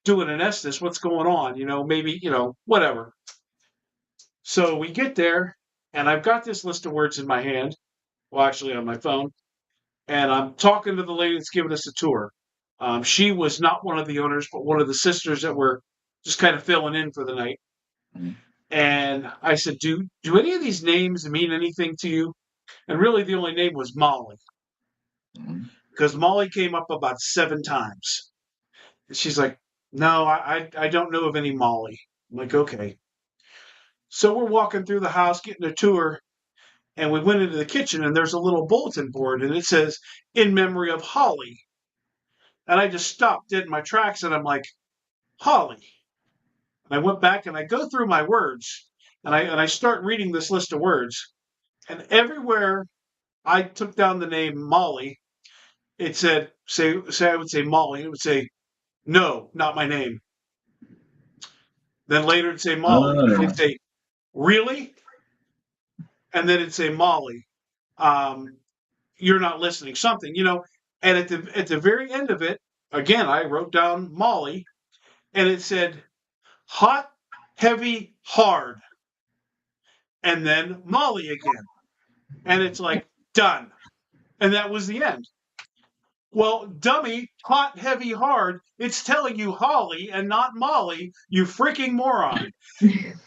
doing an Estes. What's going on? Maybe, whatever. So we get there, and I've got this list of words in my hand. Well, actually on my phone. And I'm talking to the lady that's giving us a tour. She was not one of the owners, but one of the sisters that were just kind of filling in for the night. Mm-hmm. And I said, do any of these names mean anything to you? And really the only name was Molly. because Molly came up about 7 times. And she's like, no, I don't know of any Molly. I'm like, okay. So we're walking through the house, getting a tour, and we went into the kitchen, and there's a little bulletin board, and it says, in memory of Holly. And I just stopped dead in my tracks, and I'm like, Holly. And I went back and I go through my words, and I start reading this list of words, and everywhere I took down the name Molly, it said, say I would say Molly, it would say, no, not my name. Then later it'd say Molly. It'd say, really? And then it'd say Molly, you're not listening. Something, And at the very end of it, again, I wrote down Molly, and it said hot, heavy, hard, and then Molly again. And it's like, done. And that was the end. Well, dummy, hot, heavy, hard, it's telling you Holly and not Molly, you freaking moron.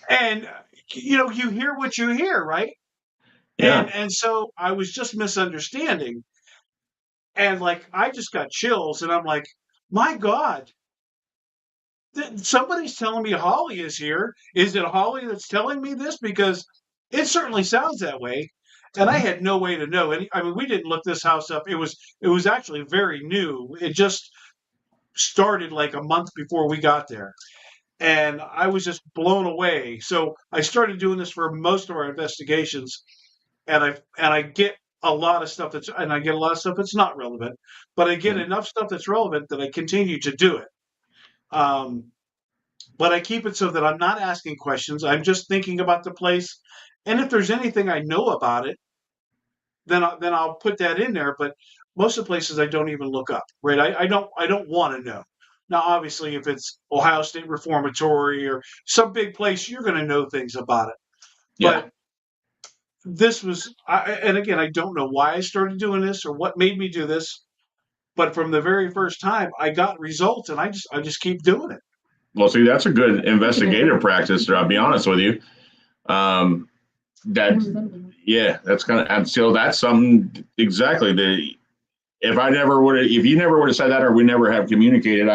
And, you hear what you hear, right? Yeah. And so I was just misunderstanding. And like, I just got chills, and I'm like, my God, somebody's telling me Holly is here. Is it Holly that's telling me this? Because it certainly sounds that way. And I had no way to know. I mean, we didn't look this house up. It was actually very new. It just started like a month before we got there. And I was just blown away. So I started doing this for most of our investigations, and I get a lot of stuff that's not relevant, but I get enough stuff that's relevant that I continue to do it. But I keep it so that I'm not asking questions. I'm just thinking about the place, and if there's anything I know about it, then I'll put that in there. But most of the places I don't even look up. Right? I don't want to know. Now, obviously, if it's Ohio State Reformatory or some big place, you're going to know things about it. Yeah. But this was, and again, I don't know why I started doing this or what made me do this, but from the very first time, I got results, and I just keep doing it. Well, see, that's a good investigative practice. I'll be honest with you. That's kind of, so that's something exactly if you never would have said that, or we never have communicated,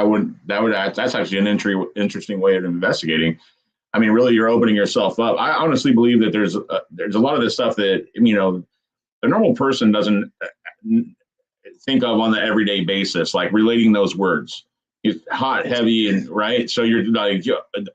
that's actually an interesting way of investigating. I mean, really, you're opening yourself up. I honestly believe that there's a lot of this stuff that, the normal person doesn't think of on the everyday basis, like relating those words. It's hot, heavy, and right. So you're like,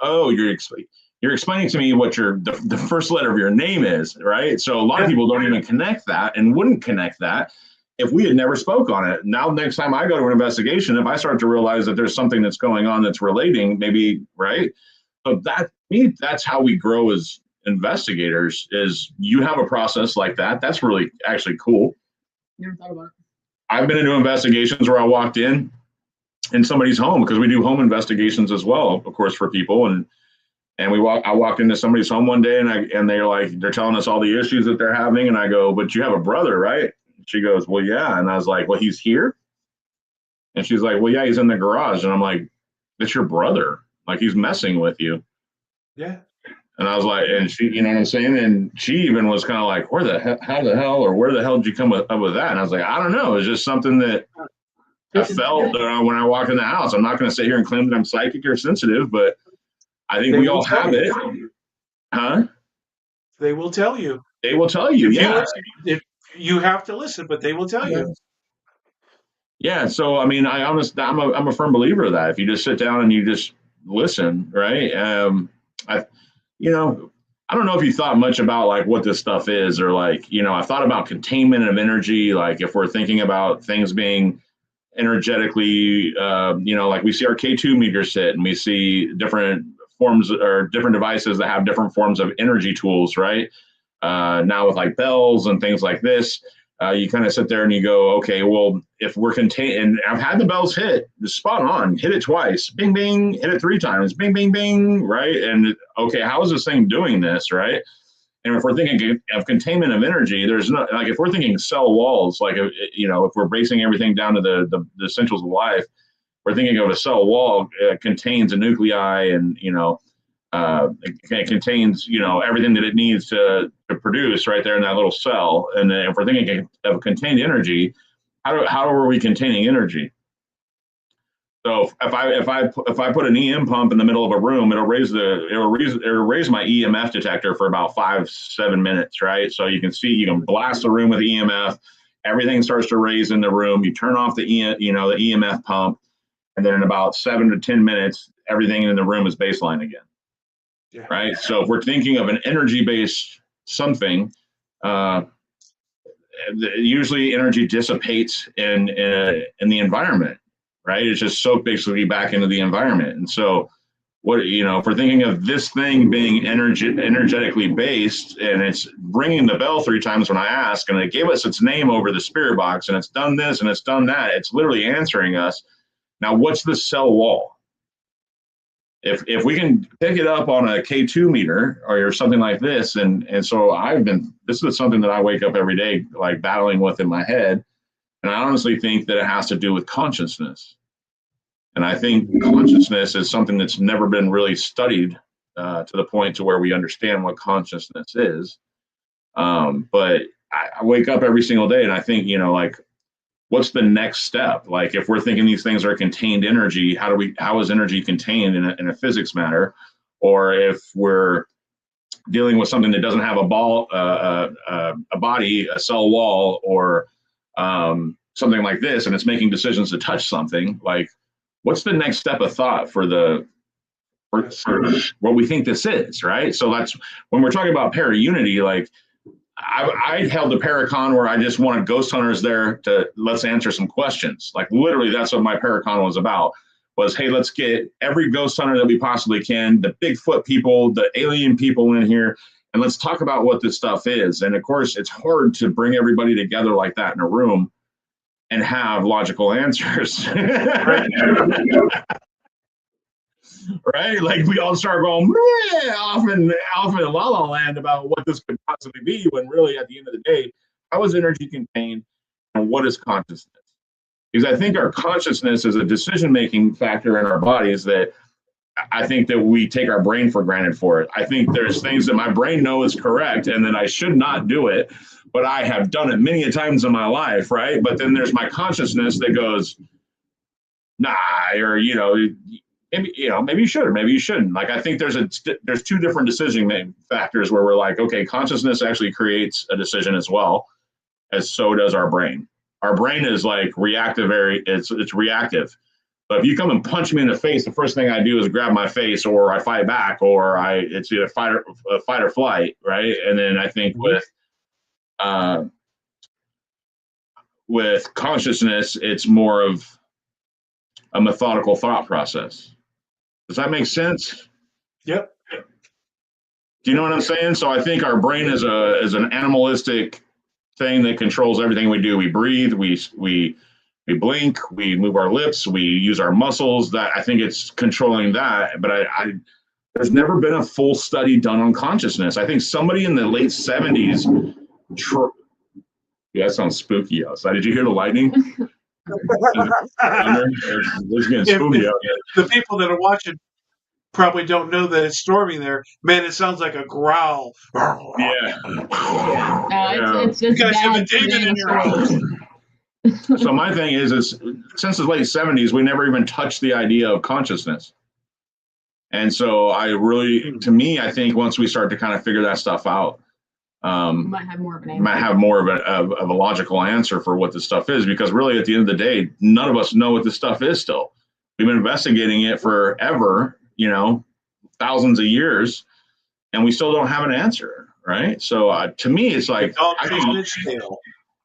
oh, you're explaining to me what the first letter of your name is, right? So a lot of people don't even connect that, and wouldn't connect that if we had never spoke on it. Now, next time I go to an investigation, if I start to realize that there's something that's going on that's relating, maybe, right? So that's how we grow as investigators. Is you have a process like that. That's really actually cool. Never thought about it. I've been into investigations where I walked in somebody's home, because we do home investigations as well, of course, for people. And I walked into somebody's home one day, and they're telling us all the issues that they're having. And I go, but you have a brother, right? She goes, well, yeah. And I was like, well, he's here? And she's like, well, yeah, he's in the garage. And I'm like, that's your brother. Like, he's messing with you. Yeah. And I was like, and she, you know what I'm saying? And she even was kind of like, how the hell did you come up with that? And I was like, I don't know. It's just something that I felt when I walked in the house. I'm not going to sit here and claim that I'm psychic or sensitive, but I think we all have it. Huh? They will tell you. They will tell you, yeah. If you have to listen, but they will tell you. Yeah. So, I mean, I'm a firm believer of that. If you just sit down and you just listen, right? I don't know if you thought much about like what this stuff is, or like, I thought about containment of energy. Like if we're thinking about things being energetically, like we see our K2 meter sit, and we see different forms or different devices that have different forms of energy tools, right? Now with like bells and things like this, you kind of sit there and you go, okay, well, if we're contained, and I've had the bells hit spot on, hit it twice, bing, bing, hit it 3 times, bing, bing, bing, right? And okay, how is this thing doing this, right? And if we're thinking of containment of energy, there's no, like, if we're thinking cell walls, like, if we're basing everything down to the essentials of life, we're thinking of a cell wall contains a nuclei, and, it contains, everything that it needs to produce right there in that little cell. And then if we're thinking of contained energy, how are we containing energy? So if I put an EM pump in the middle of a room, it'll raise my EMF detector for about 5-7 minutes, right? So you can blast the room with EMF, everything starts to raise in the room. You turn off the EMF pump, and then in about 7 to 10 minutes, everything in the room is baseline again. Yeah. Right. So if we're thinking of an energy-based something, usually energy dissipates in the environment. Right, it's just soaked basically back into the environment. And so, if we're thinking of this thing being energetically based, and it's ringing the bell 3 times when I ask, and it gave us its name over the spirit box, and it's done this and it's done that. It's literally answering us. Now, what's the cell wall? If we can pick it up on a K2 meter or something like this, and so this is something that I wake up every day like battling with in my head. And I honestly think that it has to do with consciousness. And I think consciousness is something that's never been really studied to the point to where we understand what consciousness is. But I wake up every single day and I think, like, what's the next step? Like, if we're thinking these things are contained energy, how is energy contained in a physics matter? Or if we're dealing with something that doesn't have a body, a cell wall, or something like this, and it's making decisions to touch something, like, what's the next step of thought for what we think this is, right? So that's when we're talking about para-unity. Like, I held a paracon where I just wanted ghost hunters there to let's answer some questions. Like, literally, that's what my paracon was about. Was, hey, let's get every ghost hunter that we possibly can, the Bigfoot people, the alien people in here, and let's talk about what this stuff is. And of course, it's hard to bring everybody together like that in a room and have logical answers. Right? Like, we all start going off in la la land about what this could possibly be, when really at the end of the day, how is energy contained and what is consciousness? Because I think our consciousness is a decision-making factor in our bodies that I think that we take our brain for granted for it. I think there's things that my brain knows is correct and that I should not do it, but I have done it many a times in my life, right? But then there's my consciousness that goes, nah, or, maybe you should, or maybe you shouldn't. Like, I think there's 2 different decision factors where we're like, okay, consciousness actually creates a decision as well, as so does our brain. Our brain is like reactive, it's reactive. But if you come and punch me in the face, the first thing I do is grab my face, or I fight back, or it's either fight or flight, right? And then I think with consciousness, it's more of a methodical thought process. Does that make sense? Yep. Do you know what I'm saying? So I think our brain is an animalistic thing that controls everything we do. We breathe, we blink, we move our lips, we use our muscles. That, I think it's controlling that. But there's never been a full study done on consciousness. I think somebody in the late 70s. Yeah, that sounds spooky outside. Did you hear the lightning? It's getting spooky out here. The people that are watching probably don't know that it's storming there. Man, it sounds like a growl. Yeah. It's you guys have a demon in your house. So my thing is since the late 70s, we never even touched the idea of consciousness. And so to me, I think once we start to kind of figure that stuff out, might have more of a logical answer for what this stuff is, because really at the end of the day, none of us know what this stuff is still. We've been investigating it forever, thousands of years, and we still don't have an answer, right? So to me, it's like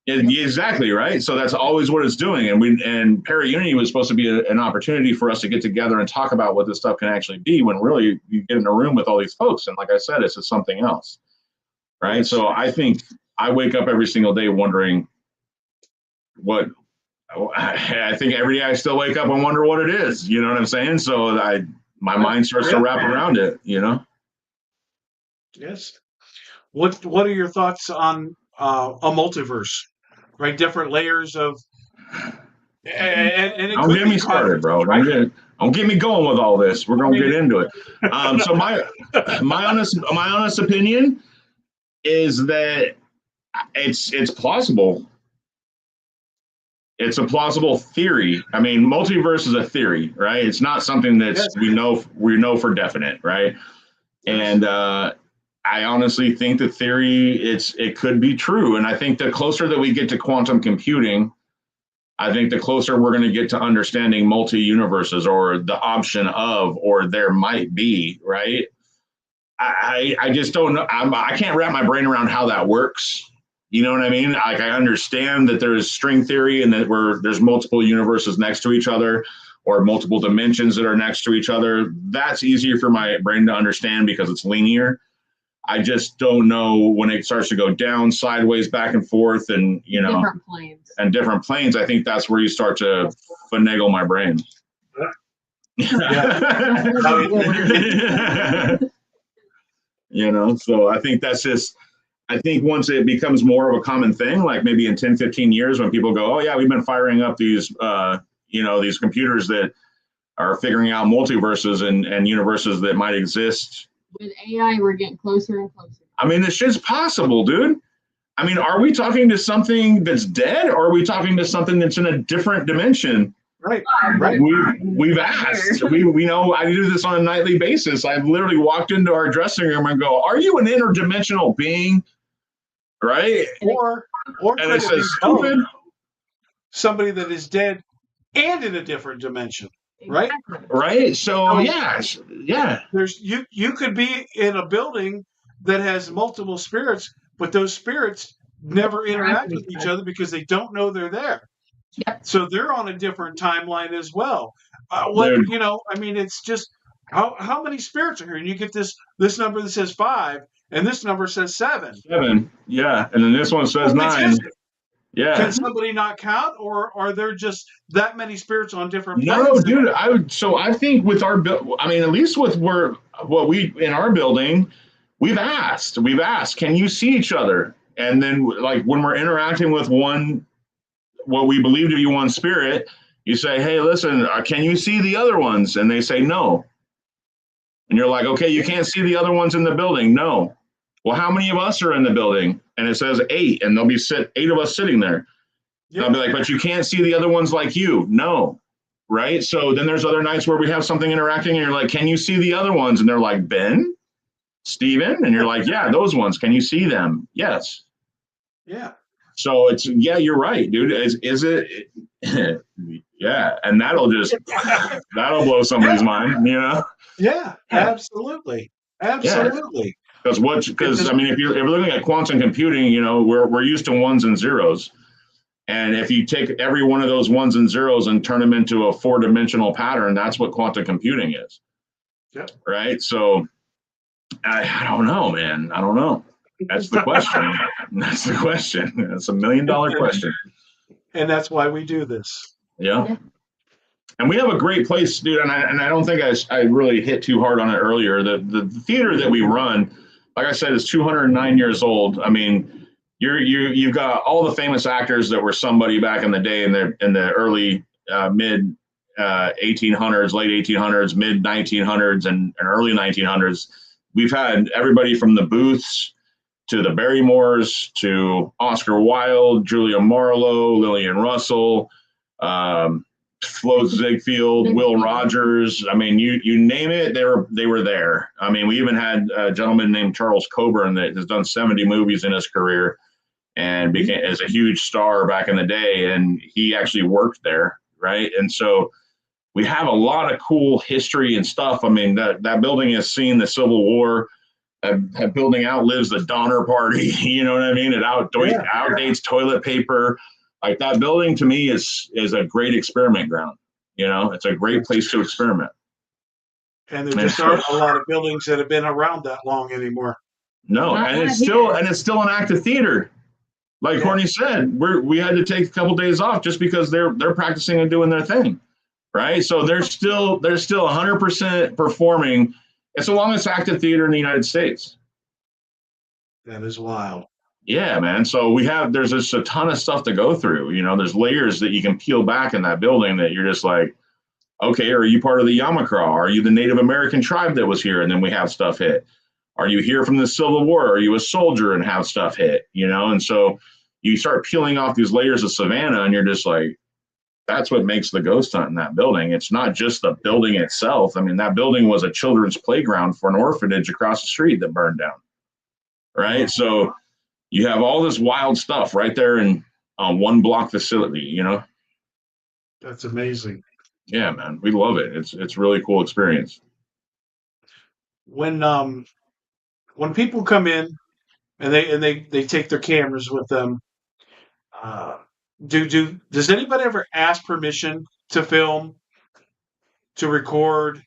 exactly right. So that's always what it's doing, and para-unity was supposed to be an opportunity for us to get together and talk about what this stuff can actually be, when really you get in a room with all these folks, and like I said, it's just something else. Right. So I think I wake up every single day wondering I think every day I still wake up and wonder what it is. You know what I'm saying? So my mind starts to wrap around it, Yes. What are your thoughts on a multiverse? Right? Different layers of. And don't get me started, bro. Right? Don't get me going with all this. We're gonna get into it. So my honest opinion is that it's plausible. it's a plausible theory. I mean, multiverse is a theory, right? It's not something that's we know for definite, right? And I honestly think the theory it could be true. And I think the closer that we get to quantum computing, I think the closer we're going to get to understanding multi-universes or the option of, or there might be, right? I just don't know. I can't wrap my brain around how that works. You know what I mean? Like, I understand that there's string theory and that there's multiple universes next to each other or multiple dimensions that are next to each other. That's easier for my brain to understand because it's linear. I just don't know when it starts to go down, sideways, back and forth, and different planes. And different planes. I think that's where you start to finagle my brain. So I think that's just. I think once it becomes more of a common thing, like maybe in 10, 15 years, when people go, oh yeah, we've been firing up these, these computers that are figuring out multiverses and universes that might exist. With AI, we're getting closer and closer. I mean, this shit's possible, dude. I mean, are we talking to something that's dead, or are we talking to something that's in a different dimension? Right. We've asked. We know. I do this on a nightly basis. I've literally walked into our dressing room and go, "Are you an interdimensional being?" Right? Or and it says stupid. Somebody that is dead and in a different dimension. Right. Right. So yeah. There's you could be in a building that has multiple spirits, but those spirits never interact with each other because they don't know they're there. Yep. So they're on a different timeline as well. It's just how many spirits are here? And you get this number that says 5, and this number says 7. 7, yeah, and then this one says 9. Yeah. Can somebody not count, or are there just that many spirits on different planets? No, dude. I think with our at least with what we in our building, we've asked, can you see each other? And then like when we're interacting with what we believe to be one spirit, you say, hey, listen, can you see the other ones? And they say no. And you're like, okay, you can't see the other ones in the building. No. Well, how many of us are in the building? And it says 8, and there'll be 8 of us sitting there. Yep. I'll be like, but you can't see the other ones like you. No. Right. So then there's other nights where we have something interacting and you're like, can you see the other ones? And they're like, Ben, Steven? And you're like, yeah, those ones. Can you see them? Yes. Yeah. So you're right, dude. Is it? Yeah. And that'll blow somebody's mind, Yeah, absolutely. Absolutely. Because I mean, if you're looking at quantum computing, we're used to ones and zeros. And if you take every one of those ones and zeros and turn them into a 4-dimensional pattern, that's what quantum computing is. Yep. Right. So I don't know, man. I don't know. That's the question. That's the question. That's $1 million question. And that's why we do this. Yeah. And we have a great place, dude. And I don't think I really hit too hard on it earlier. The theater that we run, like I said, is 209 years old. I mean, you've got all the famous actors that were somebody back in the day in the early mid 1800s, late 1800s, mid 1900s, and early 1900s. We've had everybody from the Booths to the Barrymores to Oscar Wilde, Julia Marlowe, Lillian Russell, Flo Ziegfeld, Will Rogers. I mean, you name it, they were there. I mean, we even had a gentleman named Charles Coburn that has done 70 movies in his career and became as a huge star back in the day. And he actually worked there, right? And so we have a lot of cool history and stuff. I mean, that building has seen the Civil War. That building outlives the Donner Party. You know what I mean? It outdates toilet paper. Like, that building to me is a great experiment ground. It's a great place to experiment. And there just aren't a lot of buildings that have been around that long anymore. No, and it's still an active theater. Like Courtney said, we had to take a couple days off just because they're practicing and doing their thing, right? So they're still 100% performing. It's the longest active theater in the United States. That is wild. Yeah, man. So there's just a ton of stuff to go through. There's layers that you can peel back in that building that you're just like, okay, are you part of the Yamakra? Are you the Native American tribe that was here? And then we have stuff hit. Are you here from the Civil War? Are you a soldier and have stuff hit? And so you start peeling off these layers of Savannah and you're just like, that's what makes the ghost hunt in that building. It's not just the building itself. I mean, that building was a children's playground for an orphanage across the street that burned down. Right. So you have all this wild stuff right there in one block facility, you know? That's amazing. Yeah, man. We love it. It's really cool experience. When people come in and they take their cameras with them, does anybody ever ask permission to film, to record?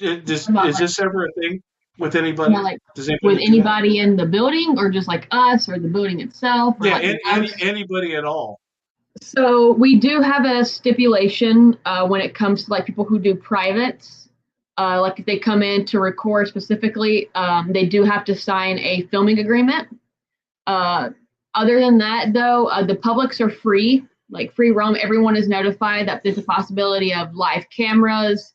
Is this ever a thing with anybody? Like with anybody in the building, or just like us, or the building itself? Or yeah, anybody at all. So we do have a stipulation when it comes to like people who do privates. Like if they come in to record specifically, they do have to sign a filming agreement. Other than that, though, the publics are free, like free roam. Everyone is notified that there's a possibility of live cameras.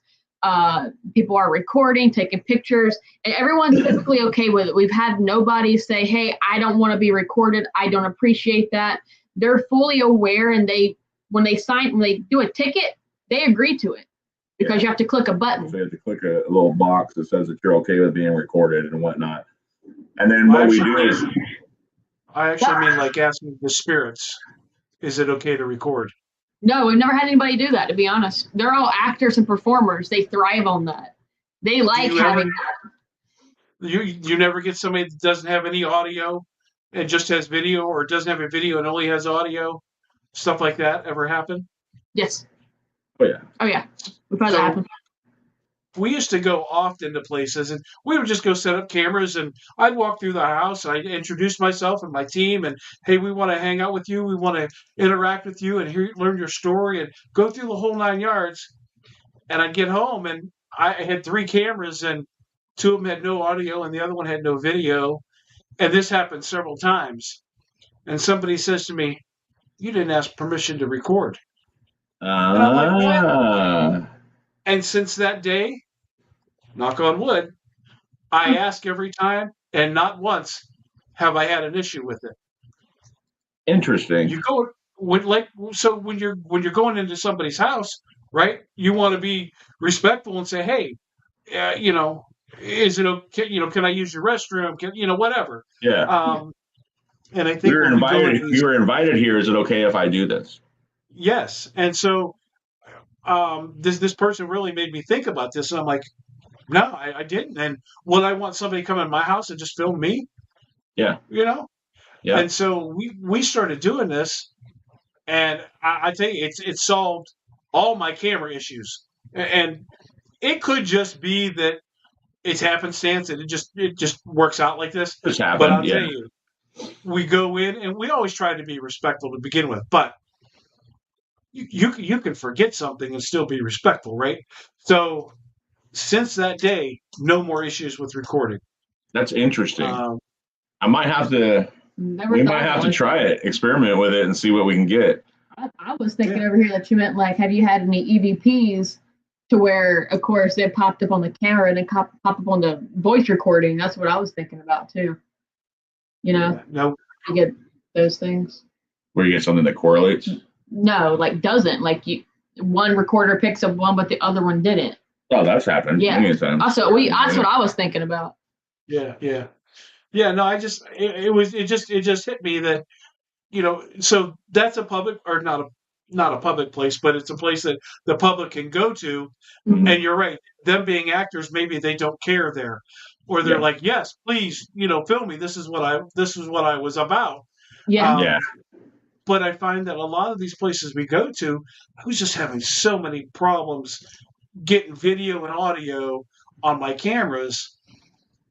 People are recording, taking pictures, and everyone's typically okay with it. We've had nobody say, "Hey, I don't want to be recorded. I don't appreciate that." They're fully aware, and when they do a ticket, they agree to it because you have to click a button. So you have to click a little box that says that you're okay with being recorded and whatnot. And then what we do is, I actually mean like asking the spirits, is it okay to record? No, we've never had anybody do that, to be honest. They're all actors and performers. They thrive on that. They like having that. You never get somebody that doesn't have any audio and just has video, or doesn't have a video and only has audio? Stuff like that ever happen? Yes. Oh, yeah. Oh, yeah. We've had that happen. We used to go often to places, and we would just go set up cameras, and I'd walk through the house, and I'd introduce myself and my team, and, hey, we want to hang out with you. We want to interact with you and learn your story and go through the whole 9 yards. And I'd get home, and I had 3 cameras, and 2 of them had no audio, and the other one had no video. And this happened several times. And somebody says to me, "You didn't ask permission to record." And I'm like, what? And since that day, knock on wood, I ask every time, and not once have I had an issue with it. Interesting. You go when you're going into somebody's house, right? You want to be respectful and say, "Hey, is it okay? Can I use your restroom? Whatever." Yeah. And I think you were invited here. Is it okay if I do this? Yes. And so this person really made me think about this, and I'm like, no, I didn't. And would I want somebody to come in my house and just film me? Yeah. Yeah. And so we started doing this, and I tell you, it solved all my camera issues. And it could just be that it's happenstance, and it just works out like this. It's happened. But I'll tell you, we go in, and we always try to be respectful to begin with, but you can forget something and still be respectful, right? So since that day, no more issues with recording. That's interesting. I might have to. We might have to try it, experiment with it, and see what we can get. I was thinking over here that you meant like, have you had any EVPs to where, of course, they popped up on the camera and then pop up on the voice recording? That's what I was thinking about too. No, you get those things. Where you get something that correlates. No, like doesn't. Like one recorder picks up one, but the other one didn't. Oh, that's happened. Yeah. Anytime. That's what I was thinking about. Yeah. No, it just hit me that, so that's a public, or not a public place, but it's a place that the public can go to. Mm-hmm. And you're right. Them being actors, maybe they don't care there, or they're like, yes, please, film me. This is what I was about. Yeah. But I find that a lot of these places we go to, I was just having so many problems getting video and audio on my cameras.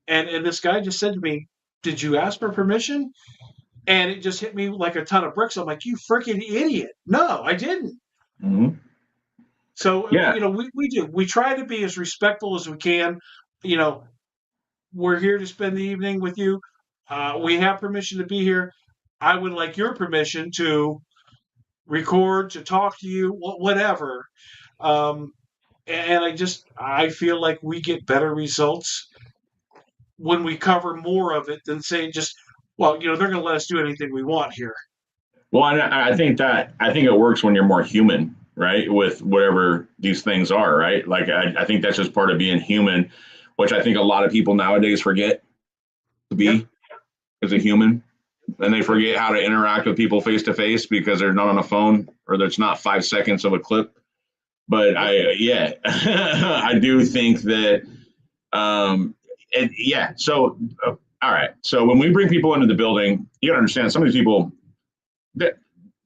And this guy just said to me, "Did you ask for permission?" And it just hit me like a ton of bricks. I'm like, "You freaking idiot. No, I didn't." Mm-hmm. So, we do. We try to be as respectful as we can. We're here to spend the evening with you. We have permission to be here. I would like your permission to record, to talk to you, whatever. And I feel like we get better results when we cover more of it than saying just, they're going to let us do anything we want here. Well, I think it works when you're more human, right? With whatever these things are, right? Like I think that's just part of being human, which I think a lot of people nowadays forget to Yep. be as a human, and they forget how to interact with people face to face because they're not on a phone or there's not 5 seconds of a clip. But I do think that, and yeah. So, all right. So when we bring people into the building, you gotta understand some of these people, they're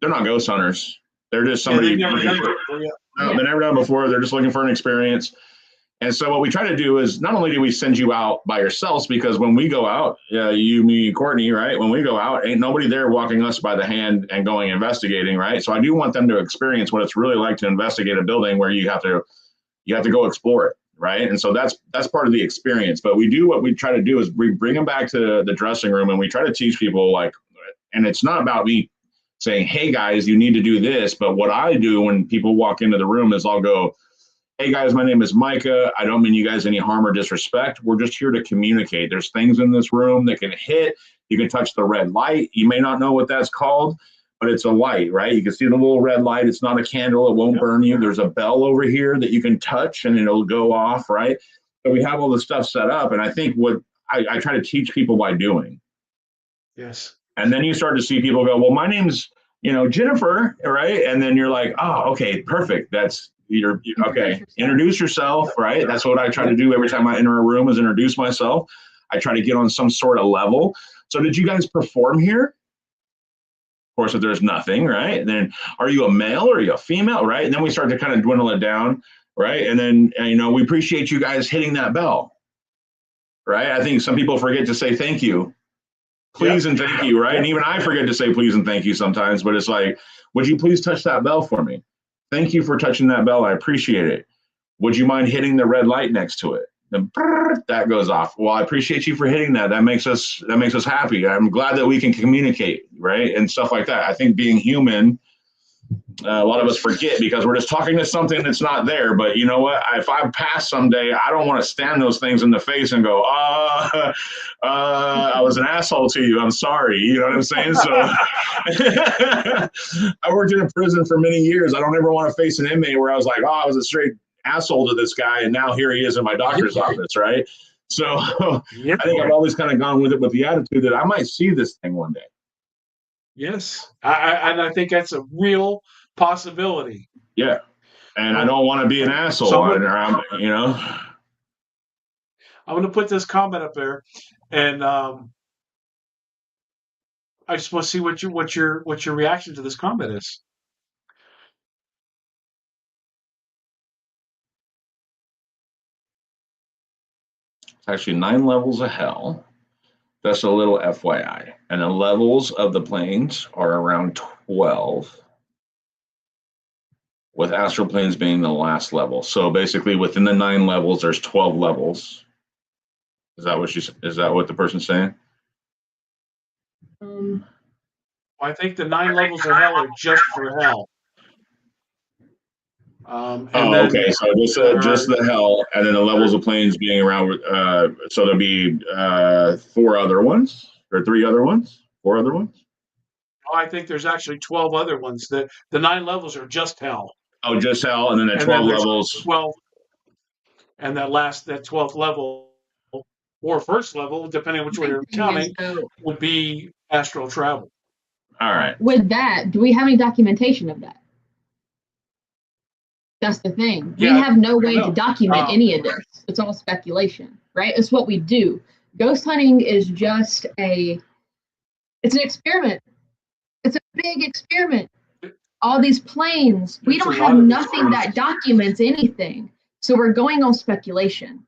not ghost hunters. They're just somebody. They've never done it before. Yeah. No, they've never done it before. They're just looking for an experience. And so what we try to do is not only do we send you out by yourselves, because when we go out, you, me, Courtney, right? When we go out, ain't nobody there walking us by the hand and going investigating, right? So I do want them to experience what it's really like to investigate a building where you have to go explore it, right? And so that's part of the experience. But what we try to do is we bring them back to the dressing room and we try to teach people like, and it's not about me saying, hey guys, you need to do this. But what I do when people walk into the room is I'll go, hey guys, my name is Micah. I don't mean you guys any harm or disrespect. We're just here to communicate. There's things in this room that can hit. You can touch the red light. You may not know what that's called, but it's a light, right? You can see the little red light. It's not a candle. It won't burn you. There's a bell over here that you can touch and it'll go off, right? So we have all this stuff set up. And I think what I try to teach people by doing. Yes. And then you start to see people go, well, my name's, Jennifer, right? And then you're like, oh, okay, perfect. That's okay. Introduce yourself, right? That's what I try to do every time I enter a room is introduce myself. I try to get on some sort of level. So did you guys perform here? Of course, if there's nothing, right? Then are you a male or are you a female, right? And then we start to kind of dwindle it down, right? And then, we appreciate you guys hitting that bell, right? I think some people forget to say thank you. Please and thank you, right? And even I forget to say please and thank you sometimes, but it's like, would you please touch that bell for me? Thank you for touching that bell. I appreciate it. Would you mind hitting the red light next to it? Then that goes off. Well, I appreciate you for hitting that. That makes us happy. I'm glad that we can communicate, right? And stuff like that. I think being human, a lot of us forget because we're just talking to something that's not there. But you know what? If I pass someday, I don't want to stand those things in the face and go, I was an asshole to you. I'm sorry. You know what I'm saying? So I worked in a prison for many years. I don't ever want to face an inmate where I was like, oh, I was a straight asshole to this guy. And now here he is in my doctor's office, right? So I think I've always kind of gone with it with the attitude that I might see this thing one day. Yes. And I think that's a real possibility. Yeah. And I don't want to be an asshole. So I'm going to put this comment up there, and I just want to see what your reaction to this comment is. Actually 9 levels of hell. That's a little FYI. And the levels of the planes are around 12. With astral planes being the last level. So basically within the 9 levels, there's 12 levels. Is that what the person's saying? I think the 9 levels of hell are just for hell. Okay. So just the hell, and then the levels of planes being around. So there'll be 4 other ones, or 3 other ones, 4 other ones. Oh, I think there's actually 12 other ones. The 9 levels are just hell. Oh, just hell, and then the 12 levels. 12, and that 12th level or first level, depending on which way you're counting, would be astral travel. All right. With that, do we have any documentation of that? That's the thing. We have no way to document any of this. It's all speculation, right? It's what we do. Ghost hunting is just it's an experiment. It's a big experiment. All these planes, we don't have nothing that documents anything. So we're going on speculation.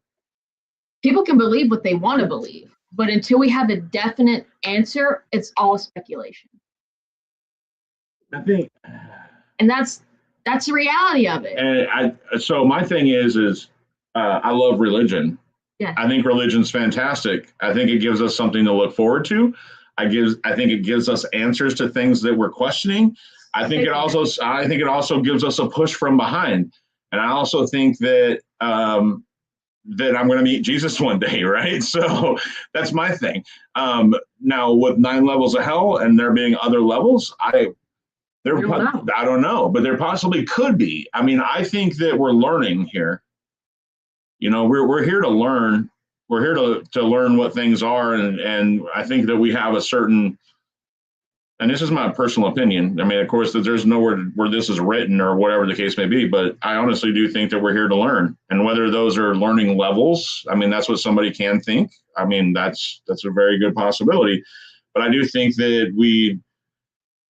People can believe what they want to believe, but until we have a definite answer, it's all speculation. I think, and that's the reality of it. And so my thing is I love religion. Yeah. I think religion's fantastic. I think it gives us something to look forward to. I think it gives us answers to things that we're questioning. I think it also gives us a push from behind. And I also think that that I'm going to meet Jesus one day, right? So that's my thing. Now with 9 levels of hell and there being other levels, I don't know, but there possibly could be. I mean, I think that we're learning here. You know, we're here to learn. We're here to learn what things are, and I think that we have a certain, and this is my personal opinion. I mean, of course, that there's nowhere where this is written or whatever the case may be, but I honestly do think that we're here to learn. And whether those are learning levels, I mean, that's what somebody can think. I mean, that's a very good possibility. But I do think that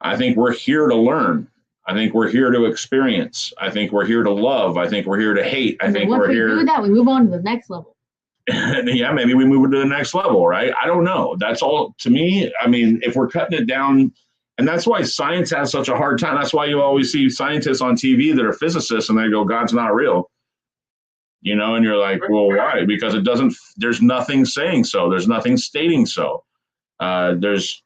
I think we're here to learn. I think we're here to experience. I think we're here to love. I think we're here to hate. I think we're here. Once we do that, we move on to the next level. Yeah, maybe we move to the next level, right? I don't know. That's all to me. I mean, if we're cutting it down, and that's why science has such a hard time. That's why you always see scientists on TV that are physicists and they go, God's not real. You know, and you're like, well, why? Because there's nothing saying so. There's nothing stating so. There's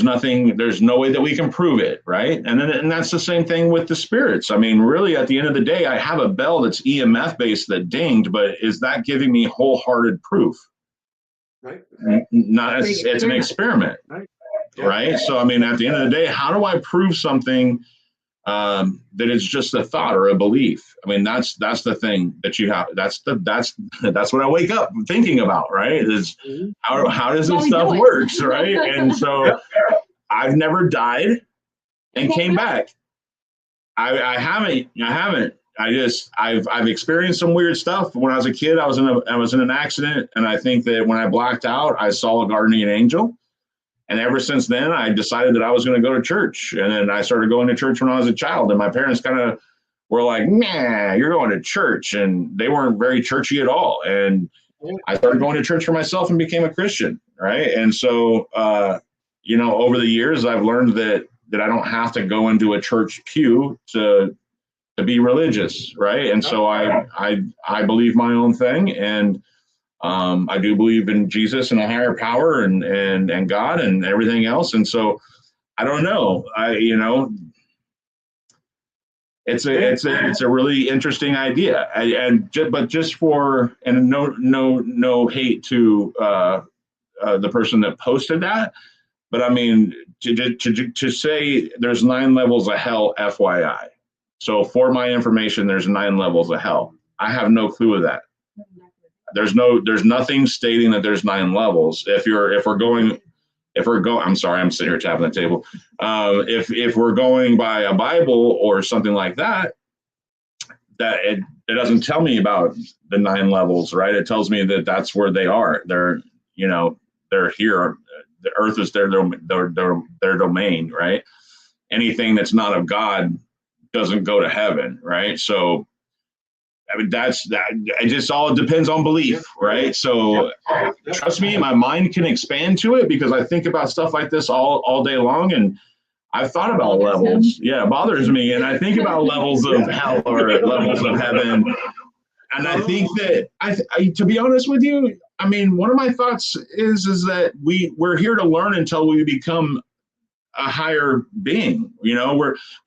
no way that we can prove it, right? And that's the same thing with the spirits. I mean, really, at the end of the day, I have a bell that's EMF based that dinged, but is that giving me wholehearted proof? Right. Not it's an experiment, right? Right. So I mean, at the end of the day, how do I prove something that it's just a thought or a belief? I mean, that's the thing that you have. That's what I wake up thinking about, right? Is how does this stuff works, right? And so I've never died and came back. I haven't. I've experienced some weird stuff. When I was a kid, I was in an accident, and I think that when I blacked out, I saw a guardian angel. And ever since then, I decided that I was going to go to church. And then I started going to church when I was a child. And my parents kind of were like, nah, you're going to church. And they weren't very churchy at all. And I started going to church for myself and became a Christian, right? And so, over the years, I've learned that I don't have to go into a church pew to be religious, right? And so I believe my own thing. And I do believe in Jesus and a higher power and God and everything else. And so I don't know. It's a really interesting idea. But just for, and no hate to the person that posted that, but I mean to say there's 9 levels of hell, FYI. So for my information, there's 9 levels of hell. I have no clue of that. There's nothing stating that there's 9 levels. I'm sorry, I'm sitting here tapping the table. If we're going by a Bible or something like that, it doesn't tell me about the 9 levels, right? It tells me that that's where they are. They're here. The earth is their domain, right? Anything that's not of God doesn't go to heaven, right? So I mean, it just all depends on belief, right? So trust me, my mind can expand to it because I think about stuff like this all day long. And I've thought about levels. Yeah, it bothers me. And I think about levels of hell or levels of heaven. And I think that, to be honest with you, I mean, one of my thoughts is that we're here to learn until we become a higher being. We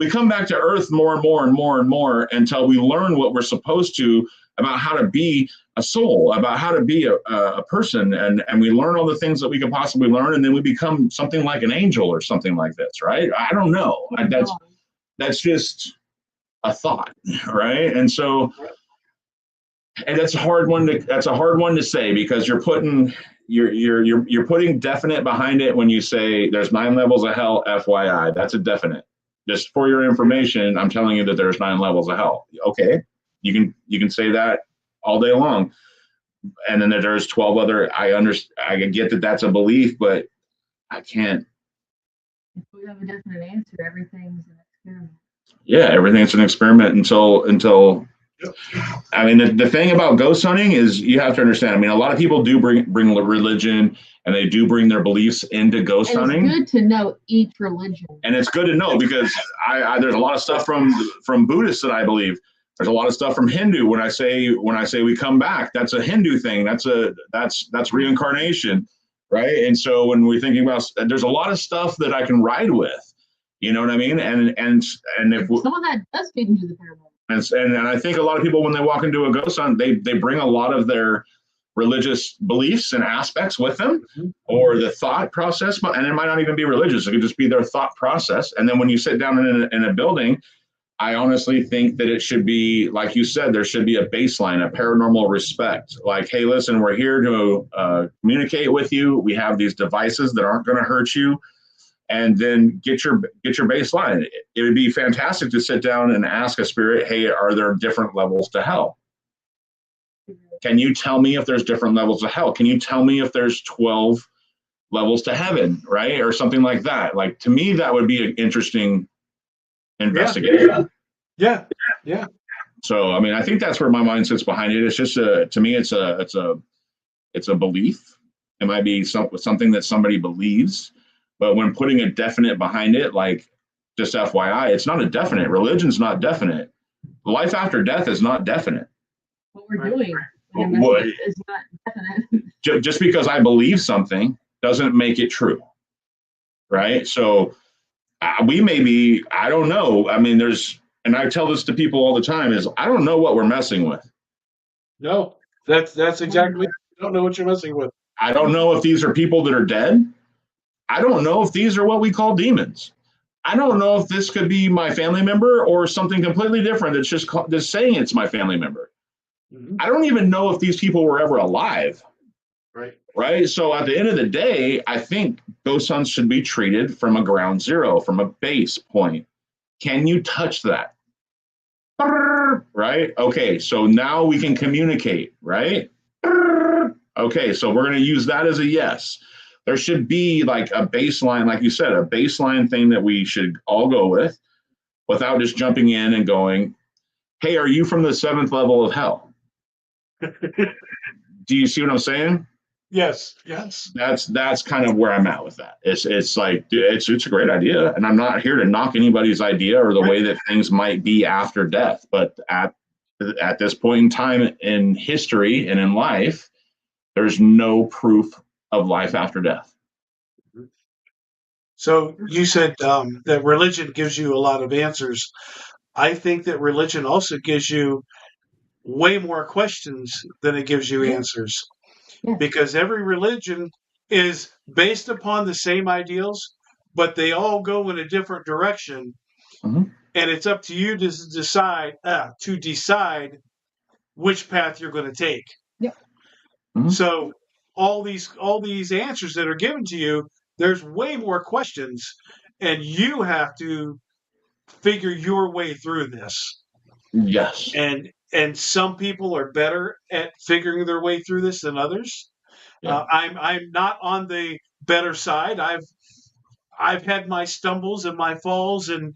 come back to earth more and more and more and more until we learn what we're supposed to about how to be a soul, about how to be a person, and we learn all the things that we could possibly learn, and then we become something like an angel or something like this, right? I don't know. That's just a thought, right? And so, and that's a hard one to say because you're putting definite behind it when you say there's 9 levels of hell, FYI. That's a definite. Just for your information, I'm telling you that there's 9 levels of hell. Okay, you can say that all day long, and then there's 12 other. I get that that's a belief, but I can't. If we have a definite answer, everything's an experiment. Yeah, everything's an experiment until. I mean, the thing about ghost hunting is you have to understand. I mean, a lot of people do bring religion and they do bring their beliefs into ghost hunting. It's good to know each religion. And it's good to know because there's a lot of stuff from Buddhists that I believe. There's a lot of stuff from Hindu. When I say we come back, that's a Hindu thing. That's reincarnation, right? And so when we're thinking about, there's a lot of stuff that I can ride with. You know what I mean? And if some of that does feed into the paranormal. And I think a lot of people, when they walk into a ghost hunt, they bring a lot of their religious beliefs and aspects with them, or the thought process, and it might not even be religious. It could just be their thought process. And then when you sit down in a building, I honestly think that it should be, like you said, there should be a baseline, a paranormal respect. Like, hey, listen, we're here to communicate with you. We have these devices that aren't going to hurt you, and then get your baseline. It would be fantastic to sit down and ask a spirit, hey, are there different levels to hell? Can you tell me if there's different levels of hell? Can you tell me if there's 12 levels to heaven, right? Or something like that. Like, to me, that would be an interesting investigation. Yeah. So, I mean, I think that's where my mind sits behind it. It's just to me, it's a belief. It might be something that somebody believes, but when putting a definite behind it, like, just FYI, it's not a definite. Religion's not definite. Life after death is not definite. What we're doing is not definite. Just because I believe something doesn't make it true, right? So we may be, I don't know. I mean, and I tell this to people all the time, is I don't know what we're messing with. No, that's exactly. I don't know what you're messing with. I don't know if these are people that are dead. I don't know if these are what we call demons. I don't know if this could be my family member or something completely different. It's just saying it's my family member. Mm-hmm. I don't even know if these people were ever alive. Right. So at the end of the day, I think ghost hunts should be treated from a ground zero, from a base point. Can you touch that? Right. Okay. So now we can communicate. Right. Okay. So we're going to use that as a yes. There should be like a baseline, like you said, a baseline thing that we should all go with without just jumping in and going, hey, are you from the 7th level of hell? Do you see what I'm saying? Yes. That's kind of where I'm at with that. It's like it's a great idea, and I'm not here to knock anybody's idea or the way that things might be after death. But at this point in time in history and in life, there's no proof of life after death. So you said that religion gives you a lot of answers. I think that religion also gives you way more questions than it gives you answers. Yeah. Because every religion is based upon the same ideals, but they all go in a different direction. Mm-hmm. And it's up to you to decide which path you're going to take. Yep. Mm-hmm. So all these answers that are given to you, there's way more questions, and you have to figure your way through this. Yes. And some people are better at figuring their way through this than others. Yeah. I'm not on the better side. I've had my stumbles and my falls and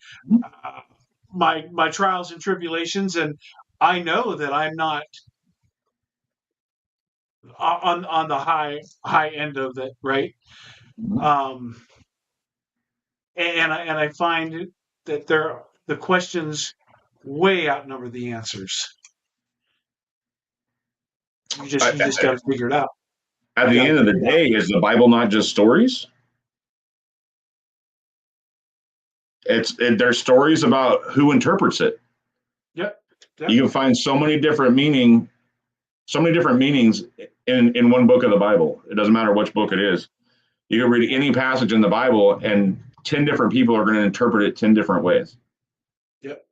my trials and tribulations, and I know that I'm not on the high end of it, right? Mm-hmm. And I find that the questions way outnumber the answers. You just got to figure it out. At the end of the day, is the Bible not just stories? There's stories about who interprets it. Yep. You can find so many different meanings in one book of the Bible. It doesn't matter which book it is. You can read any passage in the Bible, and 10 different people are going to interpret it 10 different ways. Yep.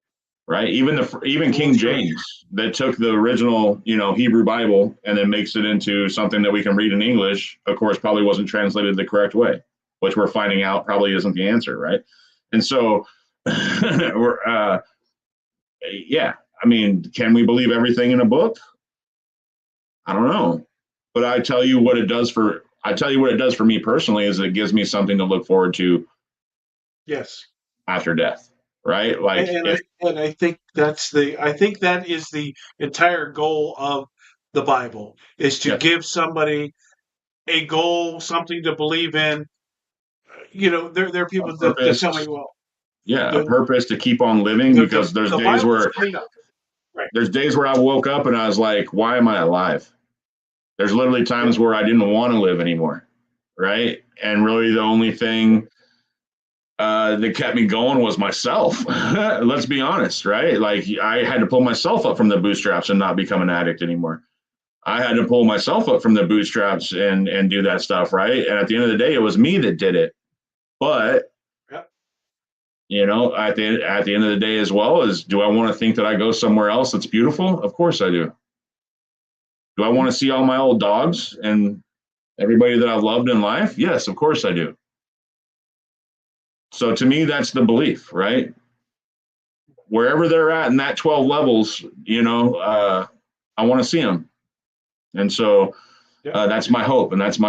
Right. Even King James, that took the original, Hebrew Bible and then makes it into something that we can read in English, of course, probably wasn't translated the correct way, which we're finding out probably isn't the answer. Right. And so I mean, can we believe everything in a book? I don't know. But I tell you what it does for me personally is it gives me something to look forward to. Yes. After death. Right. Like, and I think that is the entire goal of the Bible, is to give somebody a goal, something to believe in. There are people that tell me, well, a purpose to keep on living, because there's days where there's days where I woke up and I was like, why am I alive? There's literally times where I didn't want to live anymore. Right. And really the only thing that kept me going was myself. Let's be honest, right? Like, I had to pull myself up from the bootstraps and not become an addict anymore. I had to pull myself up from the bootstraps and do that stuff, right? And at the end of the day, it was me that did it. But Yep. you know, at the end of the day, as well, as do I want to think that I go somewhere else that's beautiful? Of course I do. Do I want to see all my old dogs and everybody that I've loved in life? Yes, of course I do. So to me, that's the belief, right? Wherever they're at in that 12 levels, you know, I want to see them. And so that's my hope, and that's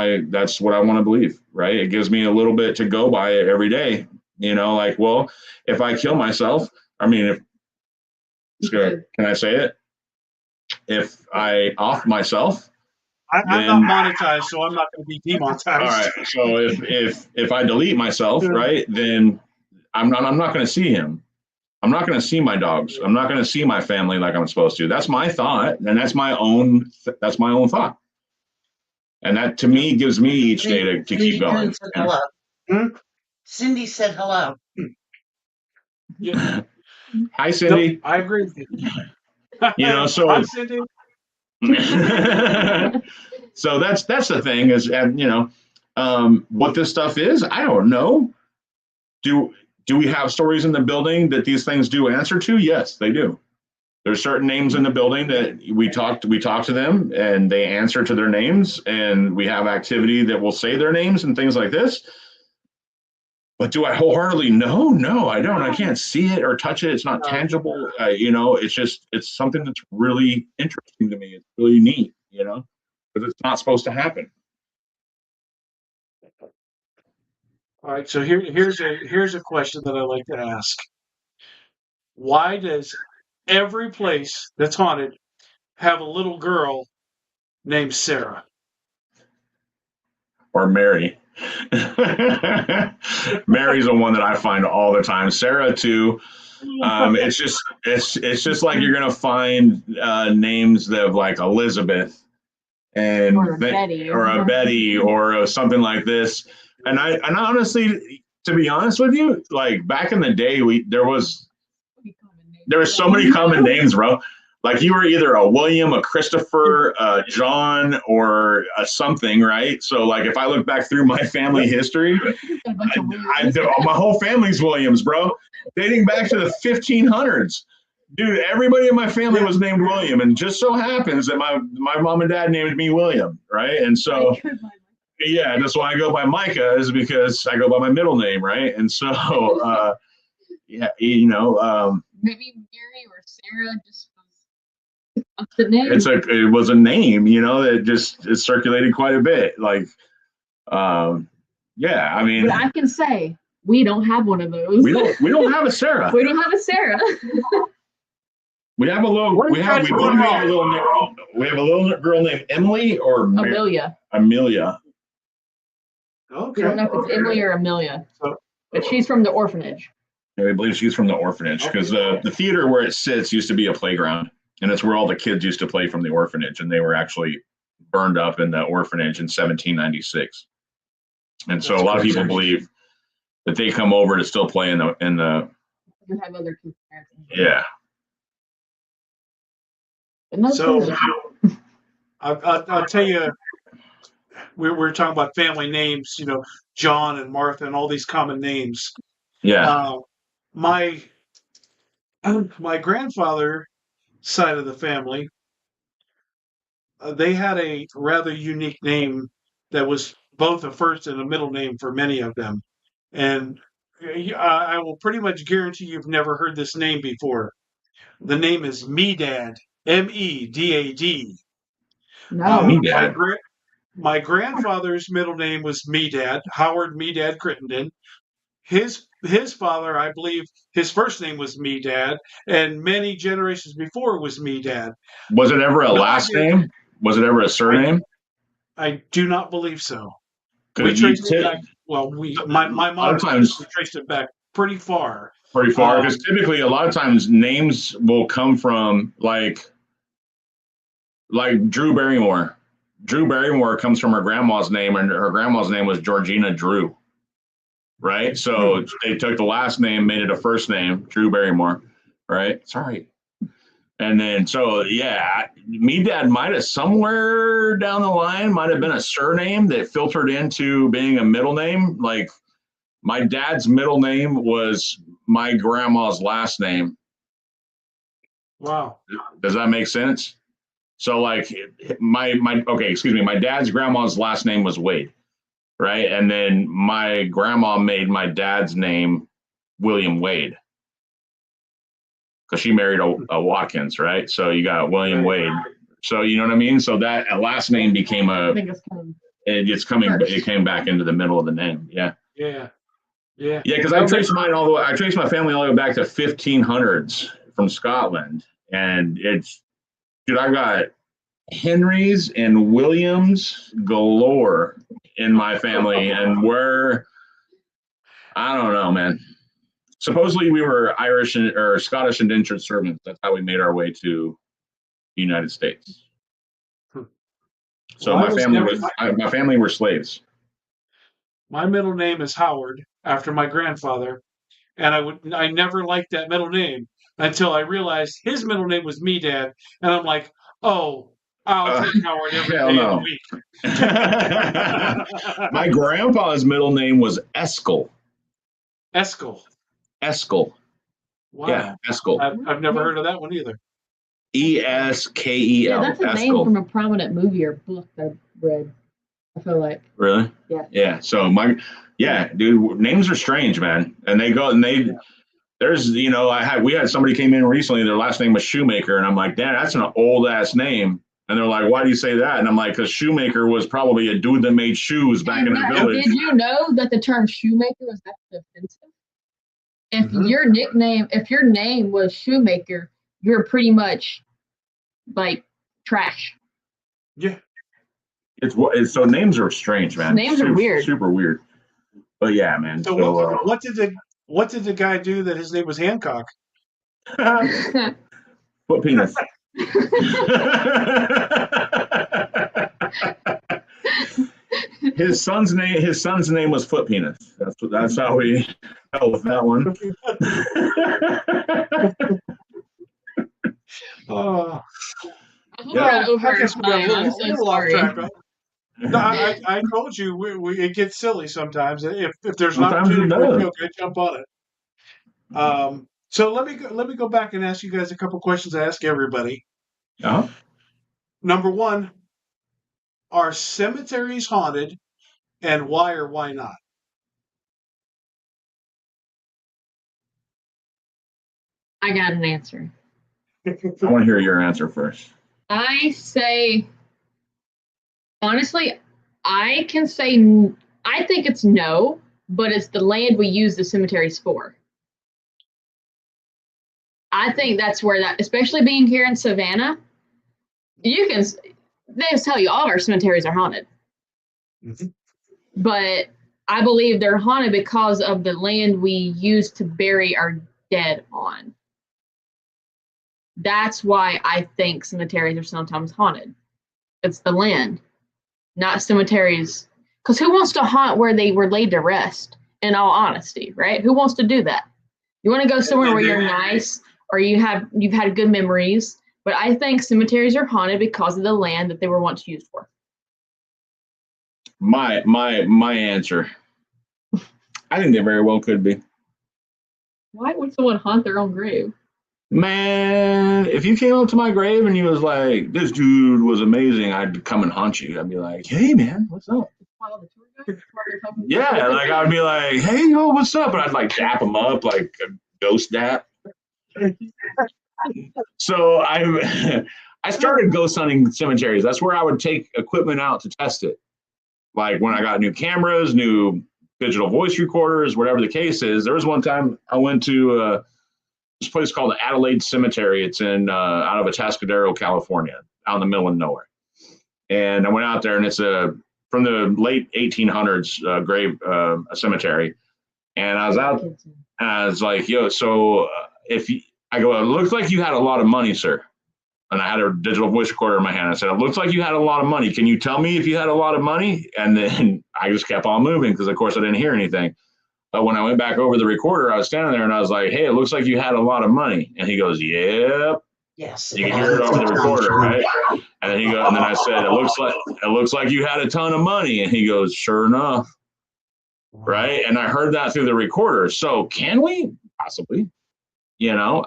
what I want to believe, right? It gives me a little bit to go by every day, you know, like, well, if I kill myself, I mean, can I say it? If I off myself, I'm not monetized, so I'm not going to be demonetized. All right. So if I delete myself, right, then I'm not going to see him. I'm not going to see my dogs. I'm not going to see my family like I'm supposed to. That's my thought, and that's my own thought. And that to me gives me each day to keep going. Hello. Cindy said hello. Yeah. Hi, Cindy. No, I agree with you. You know, so hi, Cindy. So that's the thing is, and you know, what this stuff is, I don't know. Do we have stories in the building that these things do answer to? Yes, they do. There's certain names in the building that we talk to them and they answer to their names, and we have activity that will say their names and things like this. But do I wholeheartedly know? No, I don't. I can't see it or touch it. It's not tangible. You know, it's something that's really interesting to me. It's really neat, you know, because it's not supposed to happen. All right, so here's a question that I like to ask. Why does every place that's haunted have a little girl named Sarah? Or Mary. Mary's the one that I find all the time. Sarah too. It's just like you're gonna find names of like Elizabeth and or a Betty or something like this. And I honestly, to be honest with you, like back in the day, there were so many common names, bro. Like you were either a William, a Christopher, a John, or a something, right? So like if I look back through my family history, my whole family's Williams, bro. Dating back to the 1500s. Dude, everybody in my family was named William, and just so happens that my mom and dad named me William, right? And so, yeah, that's why I go by Micah, is because I go by my middle name, right? And so, yeah, you know, maybe Mary or Sarah just was the name. It was a name, you know, that just it circulated quite a bit. Like, yeah, I mean, but I can say we don't have one of those. We don't have a Sarah. We don't have a Sarah. We have a little. We have a little girl named Emily or Amelia. Amelia. Okay. We don't know if it's Emily or Amelia, but she's from the orphanage. Yeah, I believe she's from the orphanage because the theater where it sits used to be a playground, and it's where all the kids used to play from the orphanage, and they were actually burned up in the orphanage in 1796. And so a lot of people believe that they come over to still play in the. You have other kids. Yeah. So I'll tell you, we're talking about family names, you know, John and Martha and all these common names. Yeah. My grandfather side of the family, they had a rather unique name that was both a first and a middle name for many of them. And I will pretty much guarantee you've never heard this name before. The name is Medad, Medad. No. My grandfather's middle name was Medad, Howard Medad Crittenden. His father, I believe, his first name was Medad, and many generations before was Medad. Was it ever a last name? Was it ever a surname? I do not believe so. We traced it back. Well, my mom traced it back pretty far. Pretty far, because typically a lot of times names will come from like Drew Barrymore. Drew Barrymore comes from her grandma's name, and her grandma's name was Georgina Drew. Right? So they took the last name, made it a first name, Drew Barrymore. Right? Sorry. And then, so yeah, me dad might have somewhere down the line might have been a surname that filtered into being a middle name. Like my dad's middle name was my grandma's last name. Wow. Does that make sense? So like my dad's grandma's last name was Wade, right? And then my grandma made my dad's name William Wade because she married a Watkins, right? So you got William Wade. So you know what I mean? So that last name became it came back into the middle of the name. Yeah. Yeah. Yeah. Yeah, because I traced my family all the way back to 1500s from Scotland. And dude, I got Henrys and Williams galore in my family. And I don't know, man. Supposedly we were Irish or Scottish indentured servants. That's how we made our way to the United States. So Well, my family were slaves. My middle name is Howard, after my grandfather, and I never liked that middle name until I realized his middle name was Medad, and I'm like, oh, I'll take Howard every day of the week. My grandpa's middle name was Eskel. Eskel. Wow. Yeah, Eskel. I've never heard of that one either. Eskel. Yeah, that's a name from a prominent movie or book that I've read. I feel like. Really? Yeah. Yeah. So dude, names are strange, man. And there's, we had somebody came in recently, their last name was Shoemaker, and I'm like, damn, that's an old ass name. And they're like, why do you say that? And I'm like, because Shoemaker was probably a dude that made shoes back in the village. Did you know that the term shoemaker was actually offensive? If your name was Shoemaker, you're pretty much like trash. Yeah. So names are strange, man. Names are weird. Super weird. But yeah, man. So what did the guy do that his name was Hancock? Foot penis. His son's name was Foot Penis. That's how we dealt with that one. I'm so sorry. No, I told you it gets silly sometimes. If there's an Sometimes opportunity, we'll jump on it. So let me go back and ask you guys a couple questions I ask everybody. Uh-huh. Number one, are cemeteries haunted, and why or why not? I got an answer. I want to hear your answer first. I say, honestly, I can say, I think it's no, but it's the land we use the cemeteries for. I think that's where especially being here in Savannah, they tell you all of our cemeteries are haunted. Mm-hmm. But I believe they're haunted because of the land we use to bury our dead on. That's why I think cemeteries are sometimes haunted. It's the land, not cemeteries. Because who wants to haunt where they were laid to rest, in all honesty, right? Who wants to do that? You want to go somewhere where you're nice or you've had good memories. But I think cemeteries are haunted because of the land that they were once used for. My answer. I think they very well could be. Why would someone haunt their own grave? Man, if you came up to my grave and you was like, this dude was amazing, I'd come and haunt you. I'd be like, hey, man, what's up? Yeah, like I'd be like, hey, yo, what's up? And I'd like dap him up like a ghost dap. So I started ghost hunting cemeteries. That's where I would take equipment out to test it. Like when I got new cameras, new digital voice recorders, whatever the case is. There was one time I went to this place called the Adelaide Cemetery. It's in out of Atascadero, California, out in the middle of nowhere. And I went out there, and it's from the late 1800s grave cemetery. And I was out, and I was like, "Yo, so I go, it looks like you had a lot of money, sir." And I had a digital voice recorder in my hand. I said, "It looks like you had a lot of money. Can you tell me if you had a lot of money?" And then I just kept on moving because, of course, I didn't hear anything. But when I went back over the recorder, I was standing there and I was like, "Hey, it looks like you had a lot of money." And he goes, "Yep." Yes. You can hear it over the recorder, right? And he goes, and then I said, it looks like you had a ton of money. And he goes, sure enough, right? And I heard that through the recorder. So can we possibly? You know,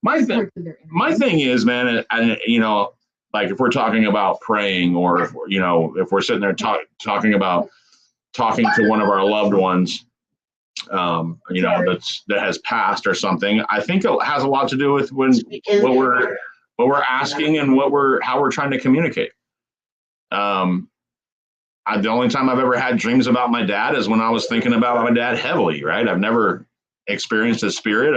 my thing is, man, you know, like if we're talking about praying, or if you know, if we're sitting there talking about talking to one of our loved ones, you know, that has passed or something, I think it has a lot to do with what we're asking and how we're trying to communicate. The only time I've ever had dreams about my dad is when I was thinking about my dad heavily, right? I've never experienced his spirit.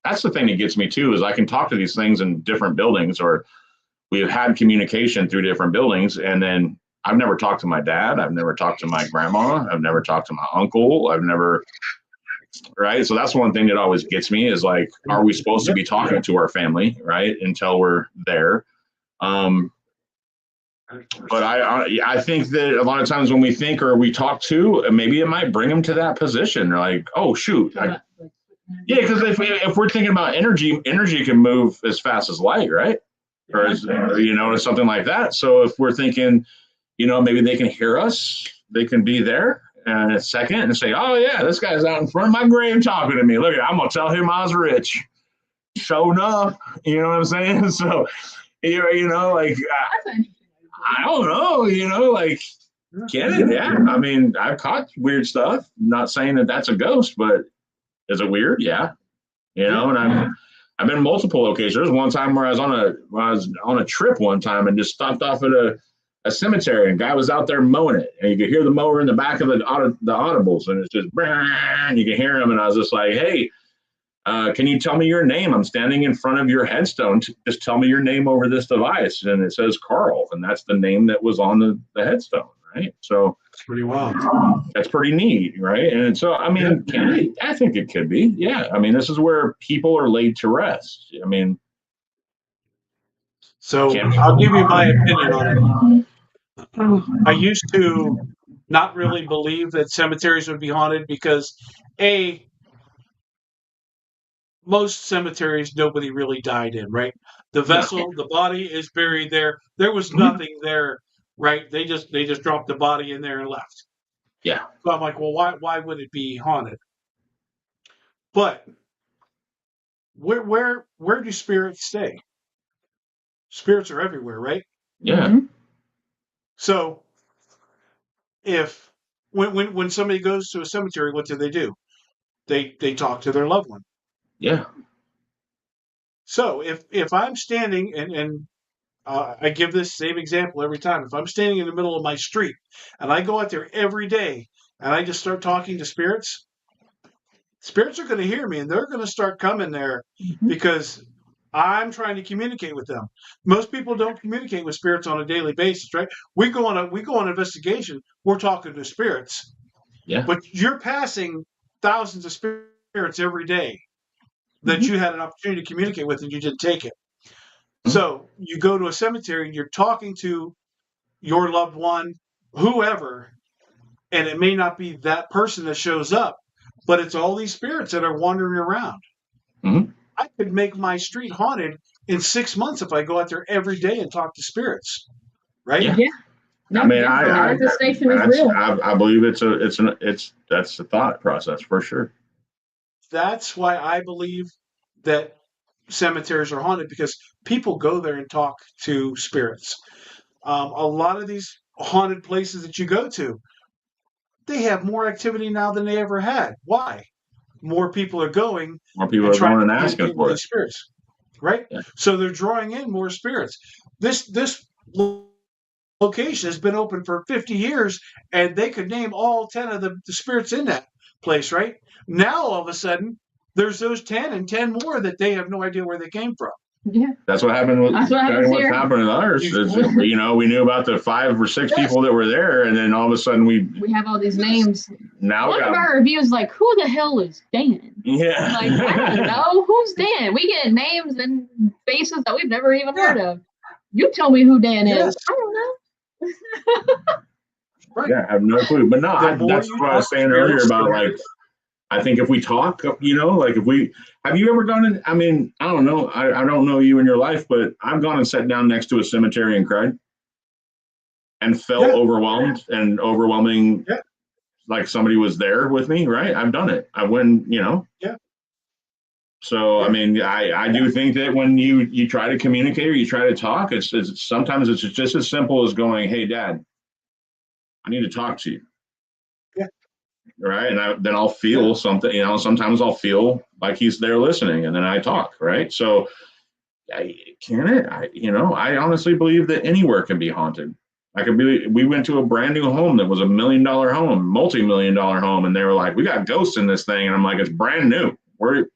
That's the thing that gets me too, is I can talk to these things in different buildings, or we've had communication through different buildings. And then I've never talked to my dad. I've never talked to my grandma. I've never talked to my uncle. Right. So that's one thing that always gets me is like, are we supposed to be talking to our family, right? Until we're there. But I think that a lot of times when we think or we talk to, maybe it might bring them to that position. They're like, oh, shoot. Yeah, because if we're thinking about energy can move as fast as light, right? Or, you know, or something like that. So if we're thinking, you know, maybe they can hear us, they can be there in a second and say, oh, yeah, this guy's out in front of my grave talking to me. Look, I'm going to tell him I was rich. Show enough. You know what I'm saying? So, you know, like, I don't know, you know, like, can it? Yeah. I mean, I've caught weird stuff. I'm not saying that that's a ghost, but is it weird? Yeah. You know, and I've been multiple locations. There was one time where I was on a trip one time and just stopped off at a cemetery, and a guy was out there mowing it, and you could hear the mower in the back of the audibles, and it's just, and you can hear him. And I was just like, hey, can you tell me your name? I'm standing in front of your headstone. Just tell me your name over this device. And it says Carl, and that's the name that was on the headstone, right? So that's pretty wild. That's pretty neat, right? And so, I mean, I think it could be. Yeah. I mean, this is where people are laid to rest. I mean, so I'll give you my opinion on it. I used to not really believe that cemeteries would be haunted because, most cemeteries nobody really died in, right? The vessel, the body is buried there. There was nothing there, right? They just dropped the body in there and left. Yeah. So I'm like, well, why would it be haunted? But where do spirits stay? Spirits are everywhere, right? Yeah. Mm-hmm. So if when somebody goes to a cemetery, what do? They talk to their loved one. Yeah. So if I'm standing and I give this same example every time. If I'm standing in the middle of my street and I go out there every day and I just start talking to spirits, spirits are going to hear me and they're going to start coming there because I'm trying to communicate with them. Most people don't communicate with spirits on a daily basis, right? We go on investigation. We're talking to spirits. Yeah. But you're passing thousands of spirits every day that you had an opportunity to communicate with and you didn't take it. So you go to a cemetery and you're talking to your loved one, whoever, and it may not be that person that shows up, but it's all these spirits that are wandering around. Mm-hmm. I could make my street haunted in 6 months if I go out there every day and talk to spirits, right? Yeah. No, I mean, the station is real. I believe that's the thought process for sure. That's why I believe that cemeteries are haunted, because people go there and talk to spirits. A lot of these haunted places that you go to, they have more activity now than they ever had. Why? More people are going. More people are going and asking for it. Spirits, right? Yeah. So they're drawing in more spirits. This location has been open for 50 years, and they could name all 10 of the spirits in that place, right? Now, all of a sudden, there's those 10 and 10 more that they have no idea where they came from. Yeah, that's what happened with what's happened with ours. You know, we knew about the 5 or 6 people that were there, and then all of a sudden we have all these names. Now one of our reviews like, who the hell is Dan? Yeah, like, I don't know who's Dan. We get names and faces that we've never even heard of. You tell me who Dan is. I don't know. Right. Yeah, I have no clue. But no, that's what I was saying earlier about, like, I think if we talk, like have you ever done it? I mean, I don't know. I don't know you in your life, but I've gone and sat down next to a cemetery and cried and felt overwhelmed and overwhelming. Yeah. Like somebody was there with me, right? I've done it. I went, Yeah. So, I mean, I do think that when you try to communicate or you try to talk, it's sometimes it's just as simple as going, "Hey, Dad, I need to talk to you." Yeah. Right. And then I'll feel something, sometimes I'll feel like he's there listening and then I talk. Right. So I honestly believe that anywhere can be haunted. We went to a brand new home that was $1 million home, multi-million-dollar home. And they were like, "We got ghosts in this thing." And I'm like, "It's brand new. Where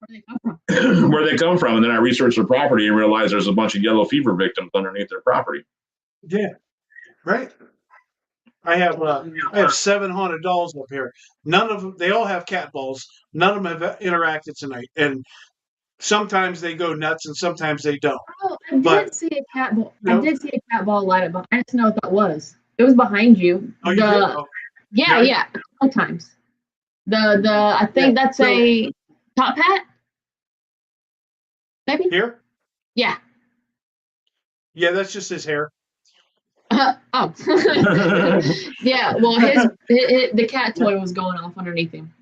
they come from? Where they come from?" And then I researched the property and realized there's a bunch of yellow fever victims underneath their property. Yeah. Right. I have 7 haunted dolls up here. None of them. They all have cat balls. None of them have interacted tonight, and sometimes they go nuts, and sometimes they don't. Oh, I did see a cat ball. I did see a cat ball light up. I didn't know what that was. It was behind you. Oh, you did? Oh. Yeah, sometimes. I think that's a top hat. Maybe here. Yeah. Yeah, that's just his hair. Oh. Yeah. Well, the cat toy was going off underneath him.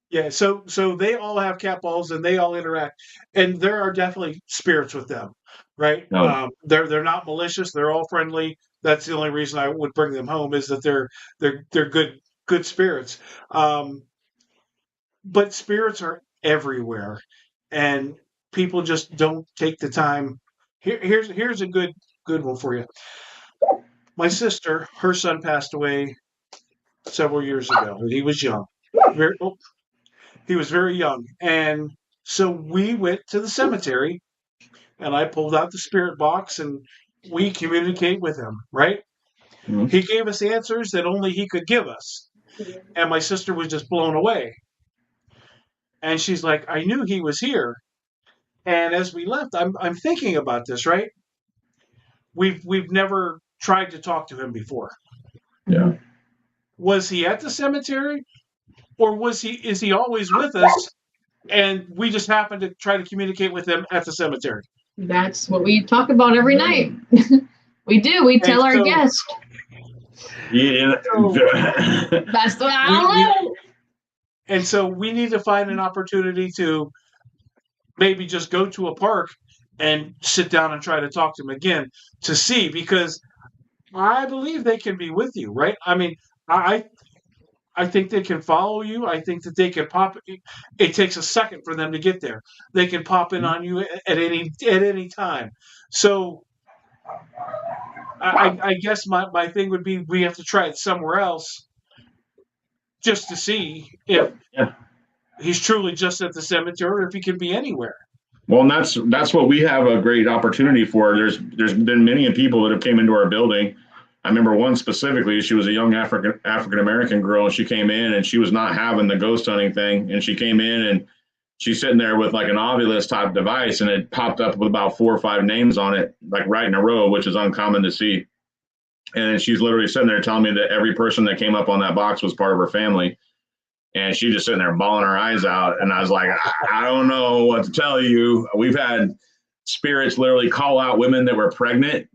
Yeah, so they all have cat balls and they all interact, and there are definitely spirits with them, right? No. They're not malicious. They're all friendly. That's the only reason I would bring them home is that they're good spirits. But spirits are everywhere, and people just don't take the time. Here's a good one for you. My sister, her son passed away several years ago. He was young. He was very young. And so we went to the cemetery and I pulled out the spirit box and we communicate with him, right? Mm-hmm. He gave us answers that only he could give us. And my sister was just blown away. And she's like, "I knew he was here." And as we left, I'm thinking about this, right? We've never tried to talk to him before. Yeah. Was he at the cemetery? Or is he always with us and we just happen to try to communicate with him at the cemetery? That's what we talk about every night. We do. We tell our guests. Yeah. That's what I don't know. And so we need to find an opportunity to maybe just go to a park and sit down and try to talk to them again to see, because I believe they can be with you, right? I mean, I think they can follow you. I think that they can pop. It takes a second for them to get there. They can pop in on you at any time. So I guess my thing would be we have to try it somewhere else just to see if he's truly just at the cemetery or if he can be anywhere. Well, and that's what we have a great opportunity for. There's been many people that have came into our building. I remember one specifically. She was a young African American girl, and she came in and she was not having the ghost hunting thing. And she came in and she's sitting there with like an Ovilus type device, and it popped up with about 4 or 5 names on it, like right in a row, which is uncommon to see. And she's literally sitting there telling me that every person that came up on that box was part of her family. And she just sitting there bawling her eyes out. And I was like, I don't know what to tell you. We've had spirits literally call out women that were pregnant.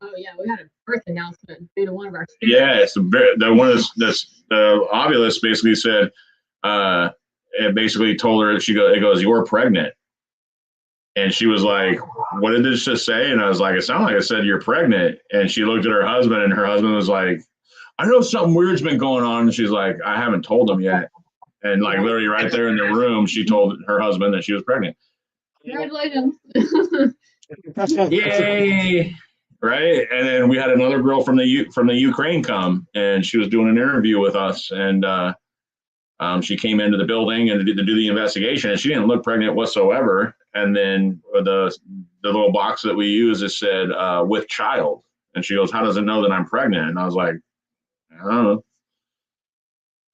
Oh yeah, we had a birth announcement due to one of our spirits. Yes, the Ovilus basically said, it basically told her, it goes, "You're pregnant." And she was like, "What did this just say?" And I was like, "It sounded like it said you're pregnant." And she looked at her husband, and her husband was like, "I know something weird's been going on." And she's like, "I haven't told him yet." And like literally right there in the room, she told her husband that she was pregnant. Congratulations. Yay. Right. And then we had another girl from the Ukraine come, and she was doing an interview with us, and she came into the building and to do the investigation, and she didn't look pregnant whatsoever. And then the little box that we use, it said with child, and she goes, "How does it know that I'm pregnant?" And I was like, "I don't know.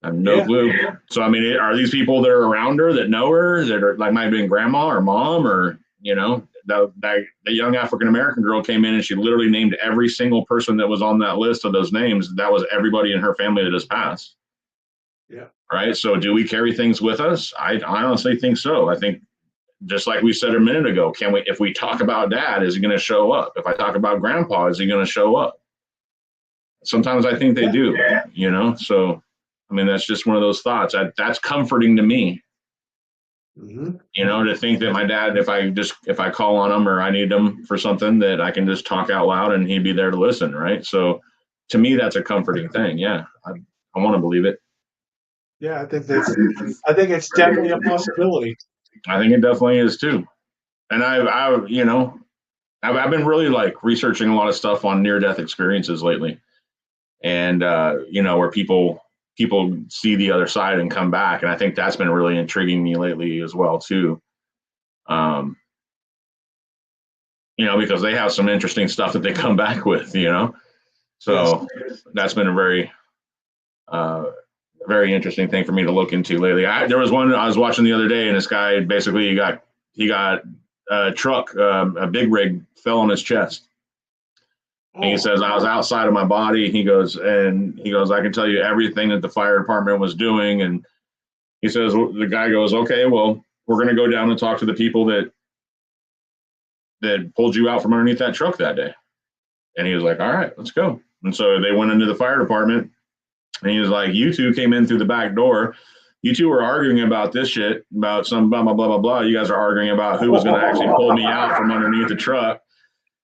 I have no clue." So I mean, are these people that are around her that know her, that are like might have been grandma or mom, or the young African American girl came in and she literally named every single person that was on that list of those names. That was everybody in her family that has passed. Yeah. Right. So do we carry things with us? I honestly think so. I think just like we said a minute ago, if we talk about dad, is he going to show up? If I talk about grandpa, is he going to show up? Sometimes I think they do, so, I mean, that's just one of those thoughts. That's comforting to me, to think that my dad, if I call on him or I need him for something, that I can just talk out loud and he'd be there to listen. Right. So to me, that's a comforting thing. Yeah. I want to believe it. Yeah. I think it's definitely a possibility. I think it definitely is too. And I've been really like researching a lot of stuff on near death experiences lately. And where people see the other side and come back, and I think that's been really intriguing me lately as well too. Because they have some interesting stuff that they come back with, so yes. That's been a very very interesting thing for me to look into lately. There was one I was watching the other day, and this guy basically he got a truck, a big rig fell on his chest. And he says, I was outside of my body. He goes, I can tell you everything that the fire department was doing. And he says, the guy goes, okay, well, we're going to go down and talk to the people that pulled you out from underneath that truck that day. And he was like, all right, let's go. And so they went into the fire department, and he was like, you two came in through the back door. You two were arguing about this shit, about some blah, blah, blah, blah, blah. You guys are arguing about who was going to actually pull me out from underneath the truck.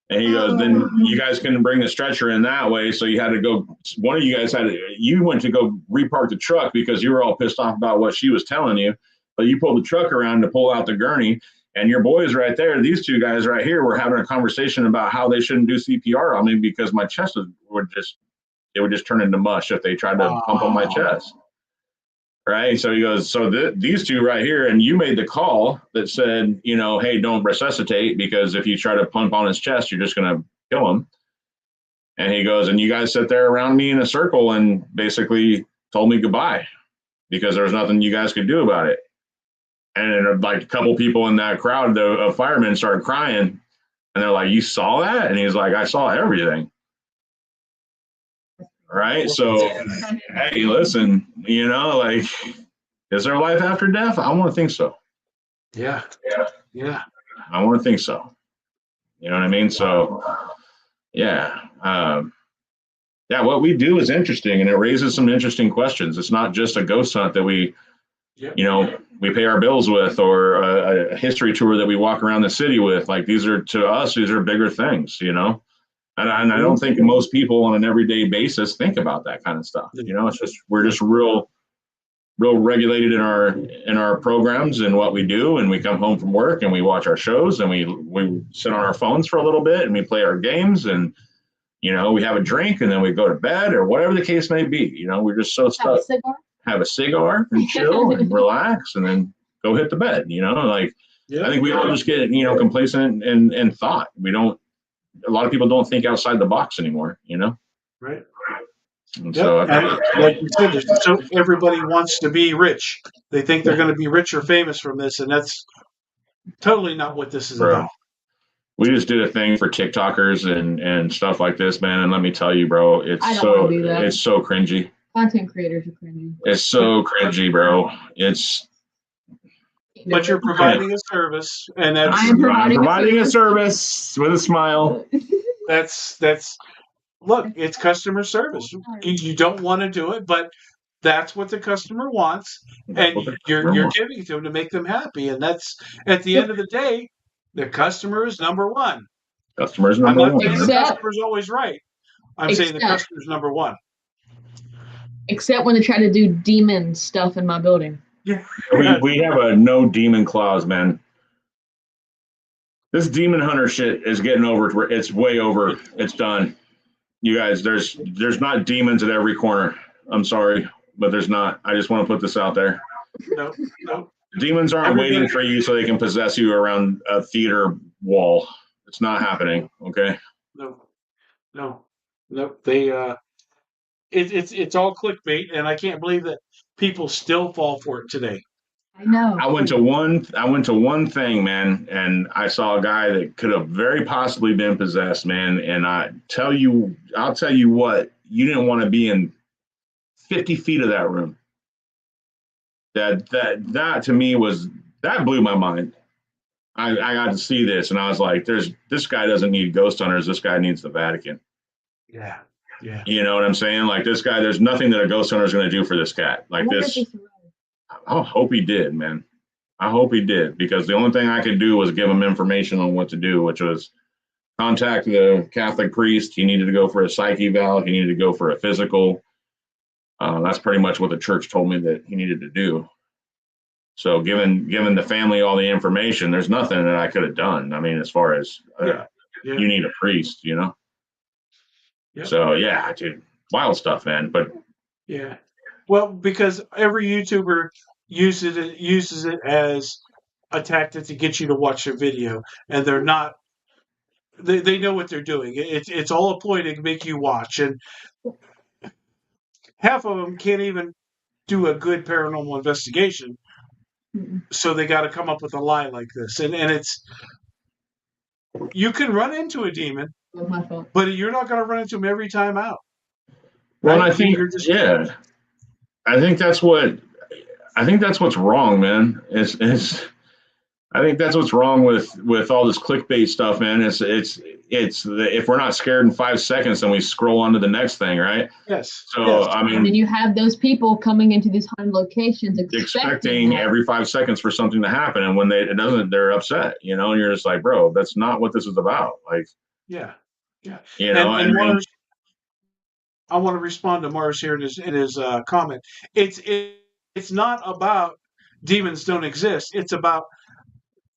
And he goes, then you guys couldn't bring the stretcher in that way. So you had to go, one of you guys you went to go repark the truck because you were all pissed off about what she was telling you. But you pulled the truck around to pull out the gurney. And your boys right there, these two guys right here, were having a conversation about how they shouldn't do CPR on me because my chest would just turn into mush if they tried to pump on my chest. Right. So he goes, so these two right here, and you made the call that said, hey, don't resuscitate, because if you try to pump on his chest, you're just going to kill him. And he goes, and you guys sat there around me in a circle and basically told me goodbye because there was nothing you guys could do about it. And like a couple people in that crowd, the firemen started crying, and they're like, you saw that? And he's like, I saw everything. Right. So, hey, listen, is there life after death? I want to think so. Yeah. I want to think so. You know what I mean? So, yeah. What we do is interesting, and it raises some interesting questions. It's not just a ghost hunt that we pay our bills with, or a history tour that we walk around the city with. Like, to us, these are bigger things, And I don't think most people on an everyday basis think about that kind of stuff. It's just, we're just real regulated in our programs and what we do. And we come home from work and we watch our shows and we sit on our phones for a little bit and we play our games and, we have a drink and then we go to bed or whatever the case may be. We're just so stuck. Have a cigar and chill and relax and then go hit the bed, I think we all just get, complacent in thought. A lot of people don't think outside the box anymore, Right. And so like you said, so everybody wants to be rich. They think they're going to be rich or famous from this, and that's totally not what this is about. We just did a thing for TikTokers and stuff like this, man. And let me tell you, bro, it's so cringy. Content creators are cringy. It's so cringy, bro. But you're providing a service, and that's I'm providing a service with a smile. That's look, it's customer service. You don't want to do it, but that's what the customer wants, and you're giving it to them to make them happy. And that's, at the end of the day, the customer is number one. Customer's number one. I'm not saying the customer's always right. I'm saying the customer's number one. Except when they try to do demon stuff in my building. Yeah. We have a no demon clause, man. This demon hunter shit is getting over. It's way over. It's done. You guys, there's not demons at every corner. I'm sorry, but there's not. I just want to put this out there. No. Demons aren't waiting for you so they can possess you around a theater wall. It's not happening. Okay. No. They it's all clickbait, and I can't believe that people still fall for it today. I know. I went to one thing, man, and I saw a guy that could have very possibly been possessed, man. And I'll tell you what, you didn't want to be in 50 feet of that room. That to me that blew my mind. I got to see this, and I was like, this guy doesn't need ghost hunters. This guy needs the Vatican. Yeah. Yeah. You know what I'm saying? Like this guy, there's nothing that a ghost hunter is going to do for this cat. Like this, I hope he did, man. I hope he did, because the only thing I could do was give him information on what to do, which was contact the Catholic priest. He needed to go for a psych eval. He needed to go for a physical. That's pretty much what the church told me that he needed to do. So given the family all the information, there's nothing that I could have done. I mean, as far as you need a priest, you know? Yep. So yeah, dude, wild stuff, man. But yeah, well, because every YouTuber uses it as a tactic to get you to watch a video, and they're not. They know what they're doing. It's all a ploy to make you watch, and half of them can't even do a good paranormal investigation. So they got to come up with a lie like this, and it's, you can run into a demon, but you're not going to run into him every time out. Well, right? I think I think that's what's wrong, man. I think that's what's wrong with all this clickbait stuff, man. If we're not scared in 5 seconds, then we scroll on to the next thing, right? Yes. So yes. I mean, and then you have those people coming into these haunted locations expecting every 5 seconds for something to happen, and when it doesn't, they're upset, you know. And you're just like, bro, that's not what this is about. Like, yeah. You know, and Mars, I want to respond to Mars here in his comment. It's not about demons don't exist. It's about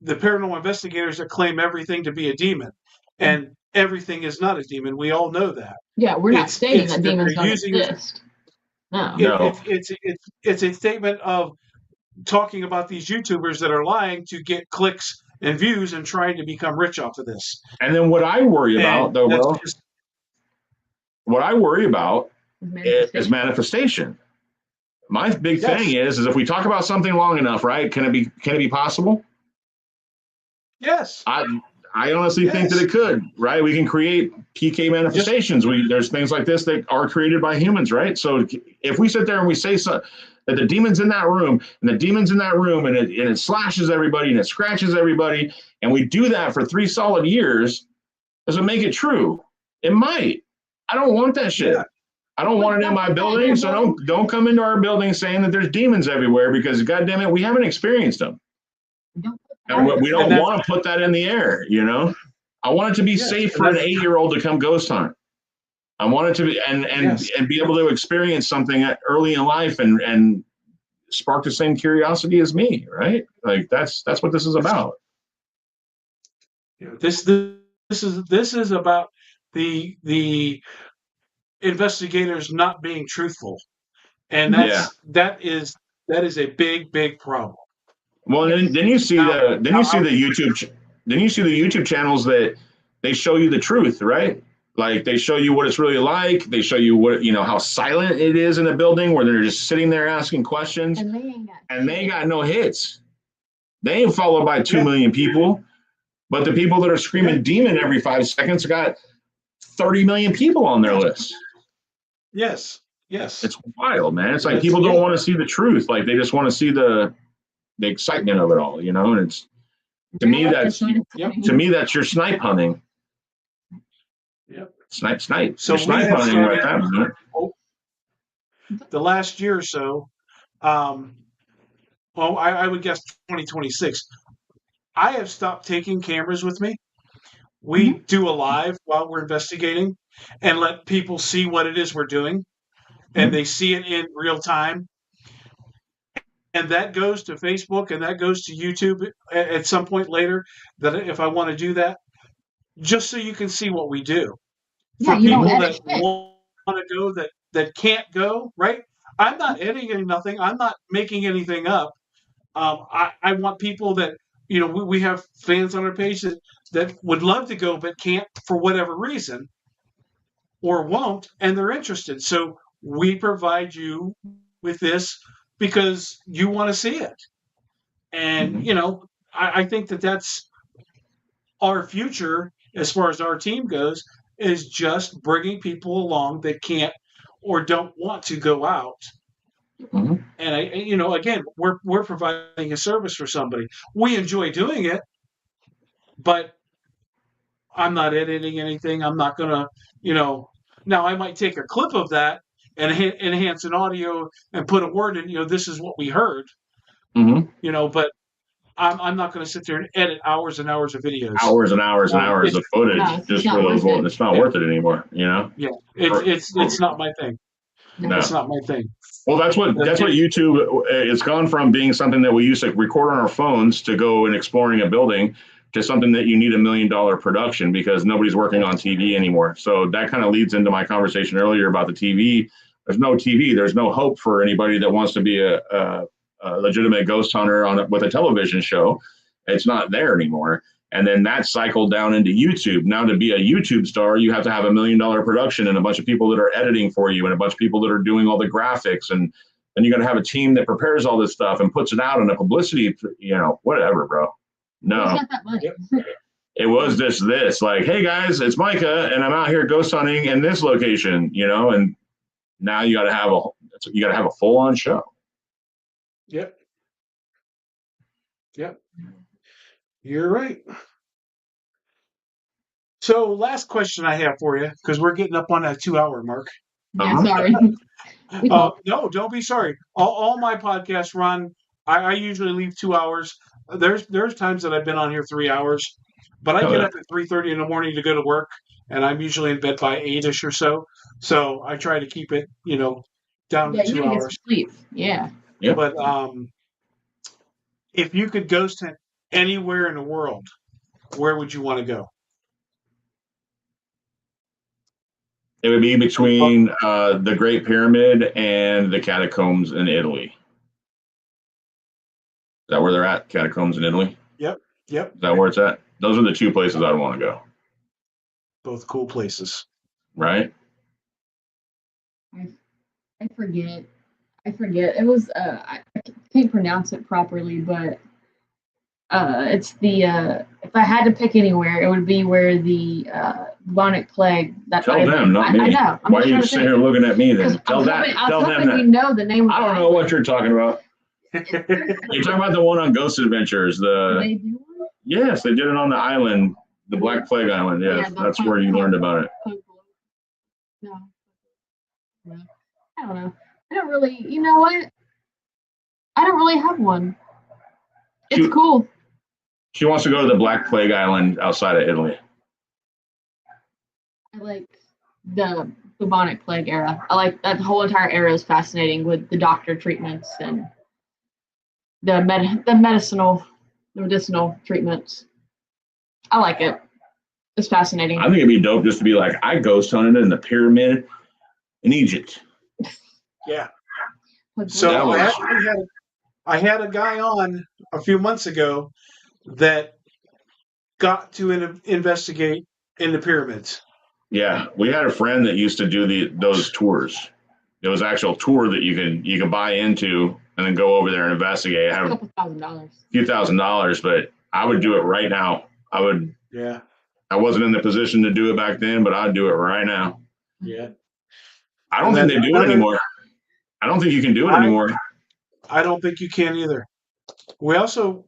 the paranormal investigators that claim everything to be a demon, and everything is not a demon. We all know that. Yeah, we're not stating that demons don't exist. No. It's a statement of talking about these YouTubers that are lying to get clicks and views and trying to become rich off of this. And then what I worry about, though, Will, what I worry about is manifestation. My big thing is if we talk about something long enough, right? Can it be possible? Yes. I honestly think that it could, right? We can create PK manifestations. There's things like this that are created by humans, right? So if we sit there and we say that the demon's in that room, and the demon's in that room, and it slashes everybody and it scratches everybody, and we do that for 3 solid years, does it make it true? It might. I don't want that shit. Yeah. I don't want it in my building, so don't come into our building saying that there's demons everywhere, because goddamn it, we haven't experienced them. And we don't want to put that in the air, you know. I want it to be safe for an 8-year-old to come ghost hunt. I want it to be and be able to experience something early in life and spark the same curiosity as me, right? Like that's what this is about. This is about the investigators not being truthful, and that is a big problem. Well, then you see the YouTube channels that they show you the truth, right? Like they show you what it's really like. They show you how silent it is in a building where they're just sitting there asking questions, and they ain't got no hits. They ain't followed by 2 million people, but the people that are screaming demon every 5 seconds got 30 million people on their list. Yes. It's wild, man. It's like people don't want to see the truth. Like they just want to see the excitement of it all, you know. And it's to me that's your snipe hunting. Yep. Snipe. So you're snipe hunting right there. The last year or so, I would guess 2026. I have stopped taking cameras with me. We do a live while we're investigating and let people see what it is we're doing, and they see it in real time. And that goes to Facebook and that goes to YouTube at some point later, that if I want to do that, just so you can see what we do. For people that want to go that can't go, right? I'm not editing nothing. I'm not making anything up. I want people that, we have fans on our page that would love to go but can't for whatever reason or won't, and they're interested. So we provide you with this because you want to see it. And, I think that's our future as far as our team goes, is just bringing people along that can't or don't want to go out Mm-hmm. And again, we're providing a service for somebody. We enjoy doing it, but I'm not editing anything. I'm not gonna, now I might take a clip of that and enhance an audio and put a word in, this is what we heard, but I'm not going to sit there and edit hours and hours of videos. Hours and hours and hours of footage just for those. It's not worth it anymore. Yeah, it's not my thing. No. It's not my thing. Well, that's what YouTube. It's gone from being something that we used to record on our phones to go and exploring a building to something that you need $1 million production because nobody's working on TV anymore. So that kind of leads into my conversation earlier about the TV. There's no TV. There's no hope for anybody that wants to be a legitimate ghost hunter with a television show. It's not there anymore. And then that cycled down into YouTube. Now to be a YouTube star, you have to have $1 million production and a bunch of people that are editing for you and a bunch of people that are doing all the graphics. And then you got to have a team that prepares all this stuff and puts it out in a publicity, whatever, bro. No, it was just this like, hey guys, it's Micah and I'm out here ghost hunting in this location, and now you got to have a full on show. Yep. You're right. So last question I have for you, because we're getting up on that 2-hour mark. Yeah, sorry. No, don't be sorry. All my podcasts run. I usually leave 2 hours. There's times that I've been on here 3 hours, but I get up at 3:30 in the morning to go to work, and I'm usually in bed by 8ish or so. So I try to keep it, down to 2 hours. Sleep. Yeah. But if you could ghost hunt anywhere in the world, where would you want to go? It would be between the Great Pyramid and the catacombs in Italy. Is that where they're at? Catacombs in Italy? Yep. Is that where it's at? Those are the two places I'd want to go. Both cool places. Right? I forget. It was I can't pronounce it properly, but it's the if I had to pick anywhere, it would be where the bubonic plague. Tell them, not me. I know. Why are you sitting here looking at me then? Tell them that. You know the name. I don't know what you're talking about. You're talking about the one on Ghost Adventures. They do one? Yes, they did it on the island, the Black Plague Island. Yes, that's where you learned about it. No. I don't know. I don't really. You know what? I don't really have one. It's cool. She wants to go to the Black Plague Island outside of Italy. I like the bubonic plague era. I like that whole entire era is fascinating with the doctor treatments and the medicinal treatments. I like it. It's fascinating. I think it'd be dope just to be like, I ghost hunted in the pyramid in Egypt. Yeah. So I had a guy on a few months ago that got to investigate in the pyramids. Yeah, we had a friend that used to do those tours. It was an actual tour that you can buy into and then go over there and investigate. A couple $1,000. A few $1,000, but I would do it right now. I would. Yeah. I wasn't in the position to do it back then, but I'd do it right now. Yeah. I don't think they do it anymore. I don't think you can do it anymore. I don't think you can either. We also,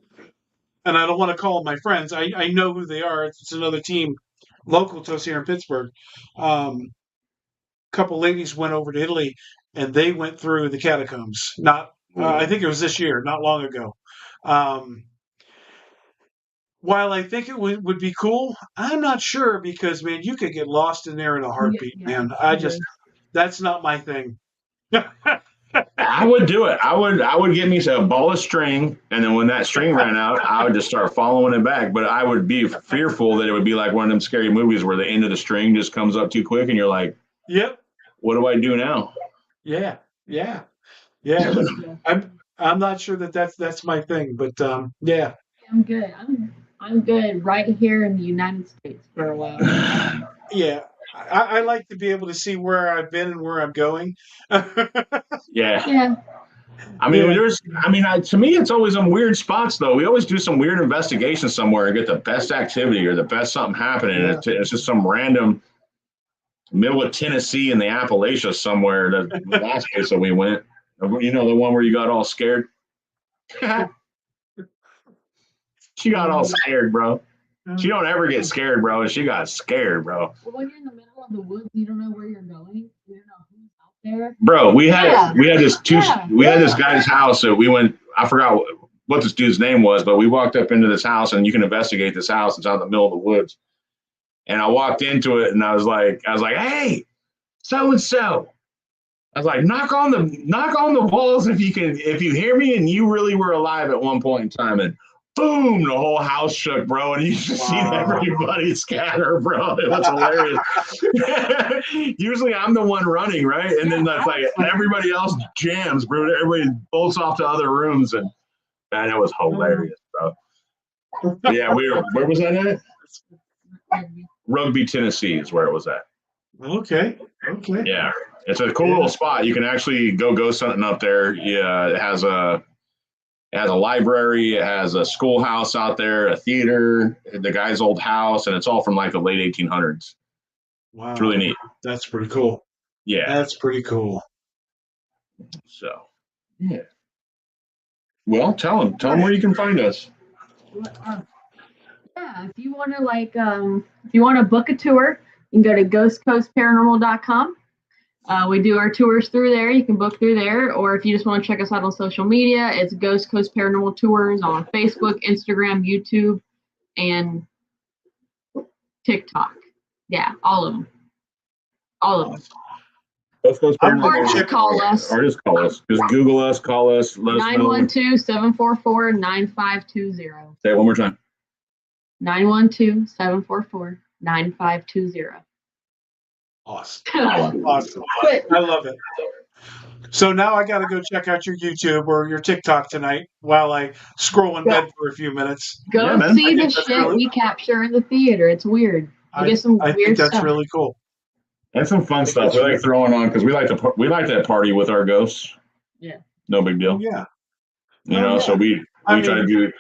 and I don't want to call them my friends. I know who they are. It's another team local to us here in Pittsburgh. Couple ladies went over to Italy, and they went through the catacombs. I think it was this year, not long ago. While I think it would be cool, I'm not sure because, man, you could get lost in there in a heartbeat, man. That's not my thing. I would do it. I would get me a ball of string, and then when that string ran out, I would just start following it back. But I would be fearful that it would be like one of them scary movies where the end of the string just comes up too quick, and you're like, "Yep, what do I do now?" Yeah. I'm not sure that's my thing, but yeah. I'm good. I'm good right here in the United States for a while. Yeah. I like to be able to see where I've been and where I'm going. Yeah. I mean, to me, it's always some weird spots, though. We always do some weird investigation somewhere and get the best activity or the best something happening. Yeah. It's just some random middle of Tennessee in the Appalachians somewhere. The last place that we went, You know, the one where you got all scared? She got all scared, bro. She don't ever get scared, bro. And she got scared, bro. Well, when you're in the middle of the woods, you don't know where you're going. You don't know who's out there. Bro, we had this guy's house that we went. I forgot what this dude's name was, but we walked up into this house, and you can investigate this house. It's out in the middle of the woods. And I walked into it, and I was like, hey, so and so. I was like, knock on the walls if you hear me, and you really were alive at one point in time. And boom, the whole house shook, bro, and you just see everybody scatter, bro. It was hilarious. Usually I'm the one running, right? And then that's like everybody else jams, bro. Everybody bolts off to other rooms, and man, it was hilarious, bro. But yeah, where was that at? Rugby, Tennessee is where it was at. Okay. Yeah, it's a cool little spot. You can actually go ghost hunting up there. Yeah, it has a library, it has a schoolhouse out there, a theater, the guy's old house, and it's all from like the late 1800s. Wow. It's really neat. That's pretty cool. Yeah. That's pretty cool. So, yeah. Well, tell them where you can find us. Yeah, if you want to book a tour, you can go to ghostcoastparanormal.com. We do our tours through there. You can book through there. Or if you just want to check us out on social media, it's Ghost Coast Paranormal Tours on Facebook, Instagram, YouTube, and TikTok. Yeah, all of them. Ghost Coast Paranormal. Or just call us. Just Google us, call us, let us know. 912-744-9520. Say it one more time. 912-744-9520. Awesome. I love it. So now I got to go check out your YouTube or your TikTok tonight while I scroll in bed for a few minutes. Go see the shit we capture in the theater. It's weird. I think that's stuff. Really cool. That's some fun stuff. We like throwing on because we like to party with our ghosts. Yeah. No big deal. Yeah. So we try to do.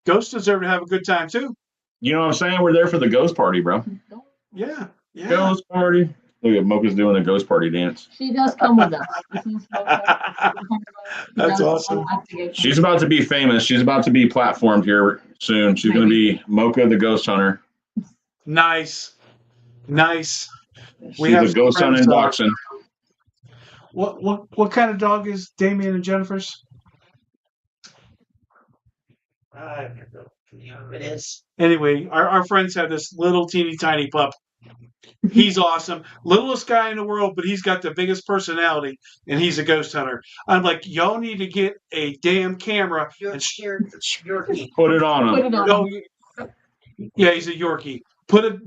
Ghosts deserve to have a good time too. You know what I'm saying? We're there for the ghost party, bro. Yeah. Ghost party. Look at Mocha's doing a ghost party dance. She does come with us. That's awesome. She's about to be famous. She's about to be platformed here soon. She's going to be Mocha the ghost hunter. Nice. She's a ghost hunting dachshund. What kind of dog is Damien and Jennifer's? I don't know who it is. Anyway, our friends have this little teeny tiny pup. He's awesome. Littlest guy in the world, but he's got the biggest personality, and he's a ghost hunter. I'm like, y'all need to get a damn camera and Yorkie. Put it on him. Yeah, he's a Yorkie. Put a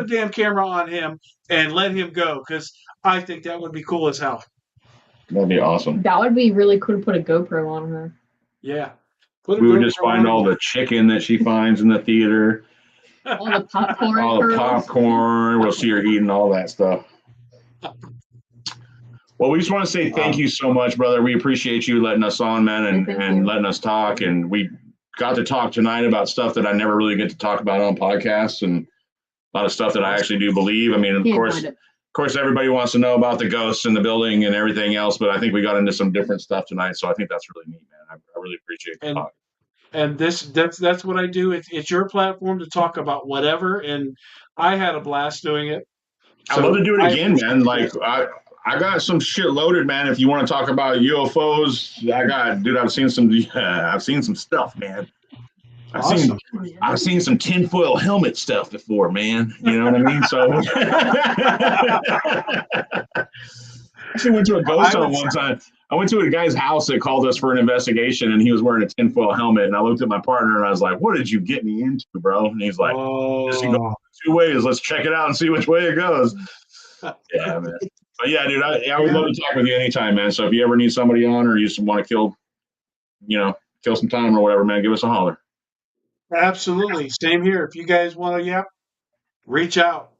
damn camera on him and let him go, because I think that would be cool as hell. That'd be awesome. That would be really cool to put a GoPro on her. Yeah. We would just find all the chicken that she finds in the theater. All the popcorn. All the popcorn. We'll see her eating all that stuff. Well, we just want to say thank you so much, brother. We appreciate you letting us on, man, and letting us talk. And we got to talk tonight about stuff that I never really get to talk about on podcasts, and a lot of stuff that I actually do believe. I mean, of course, everybody wants to know about the ghosts in the building and everything else, but I think we got into some different stuff tonight. So I think that's really neat, man. I really appreciate the talk. And that's what I do. It's your platform to talk about whatever, and I had a blast doing it. So I'd love to do it again, man. Like I got some shit loaded, man. If you want to talk about UFOs, I've seen some stuff, man. I've seen some tinfoil helmet stuff before, man. You know what I mean? So I actually went to a ghost hunt one time. I went to a guy's house that called us for an investigation, and he was wearing a tinfoil helmet. And I looked at my partner, and I was like, "What did you get me into, bro?" And he's like, "This can go two ways. Let's check it out and see which way it goes." Yeah, man. But yeah, dude, I would love to talk with you anytime, man. So if you ever need somebody on, or you just want to kill some time or whatever, man, give us a holler. Absolutely. Same here. If you guys want to reach out.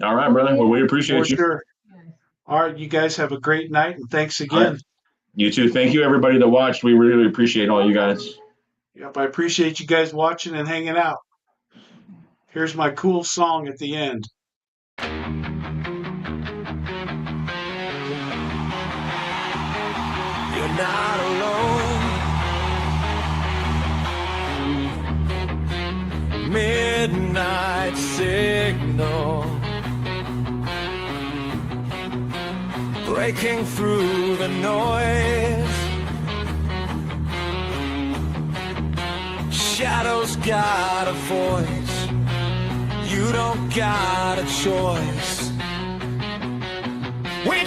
All right, brother. Well, we appreciate you. Sure. All right, you guys have a great night, and thanks again. Right. You too. Thank you, everybody that watched. We really appreciate all you guys. Yep, I appreciate you guys watching and hanging out. Here's my cool song at the end. not alone. Midnight signal, breaking through the noise. Shadows got a voice, you don't got a choice. We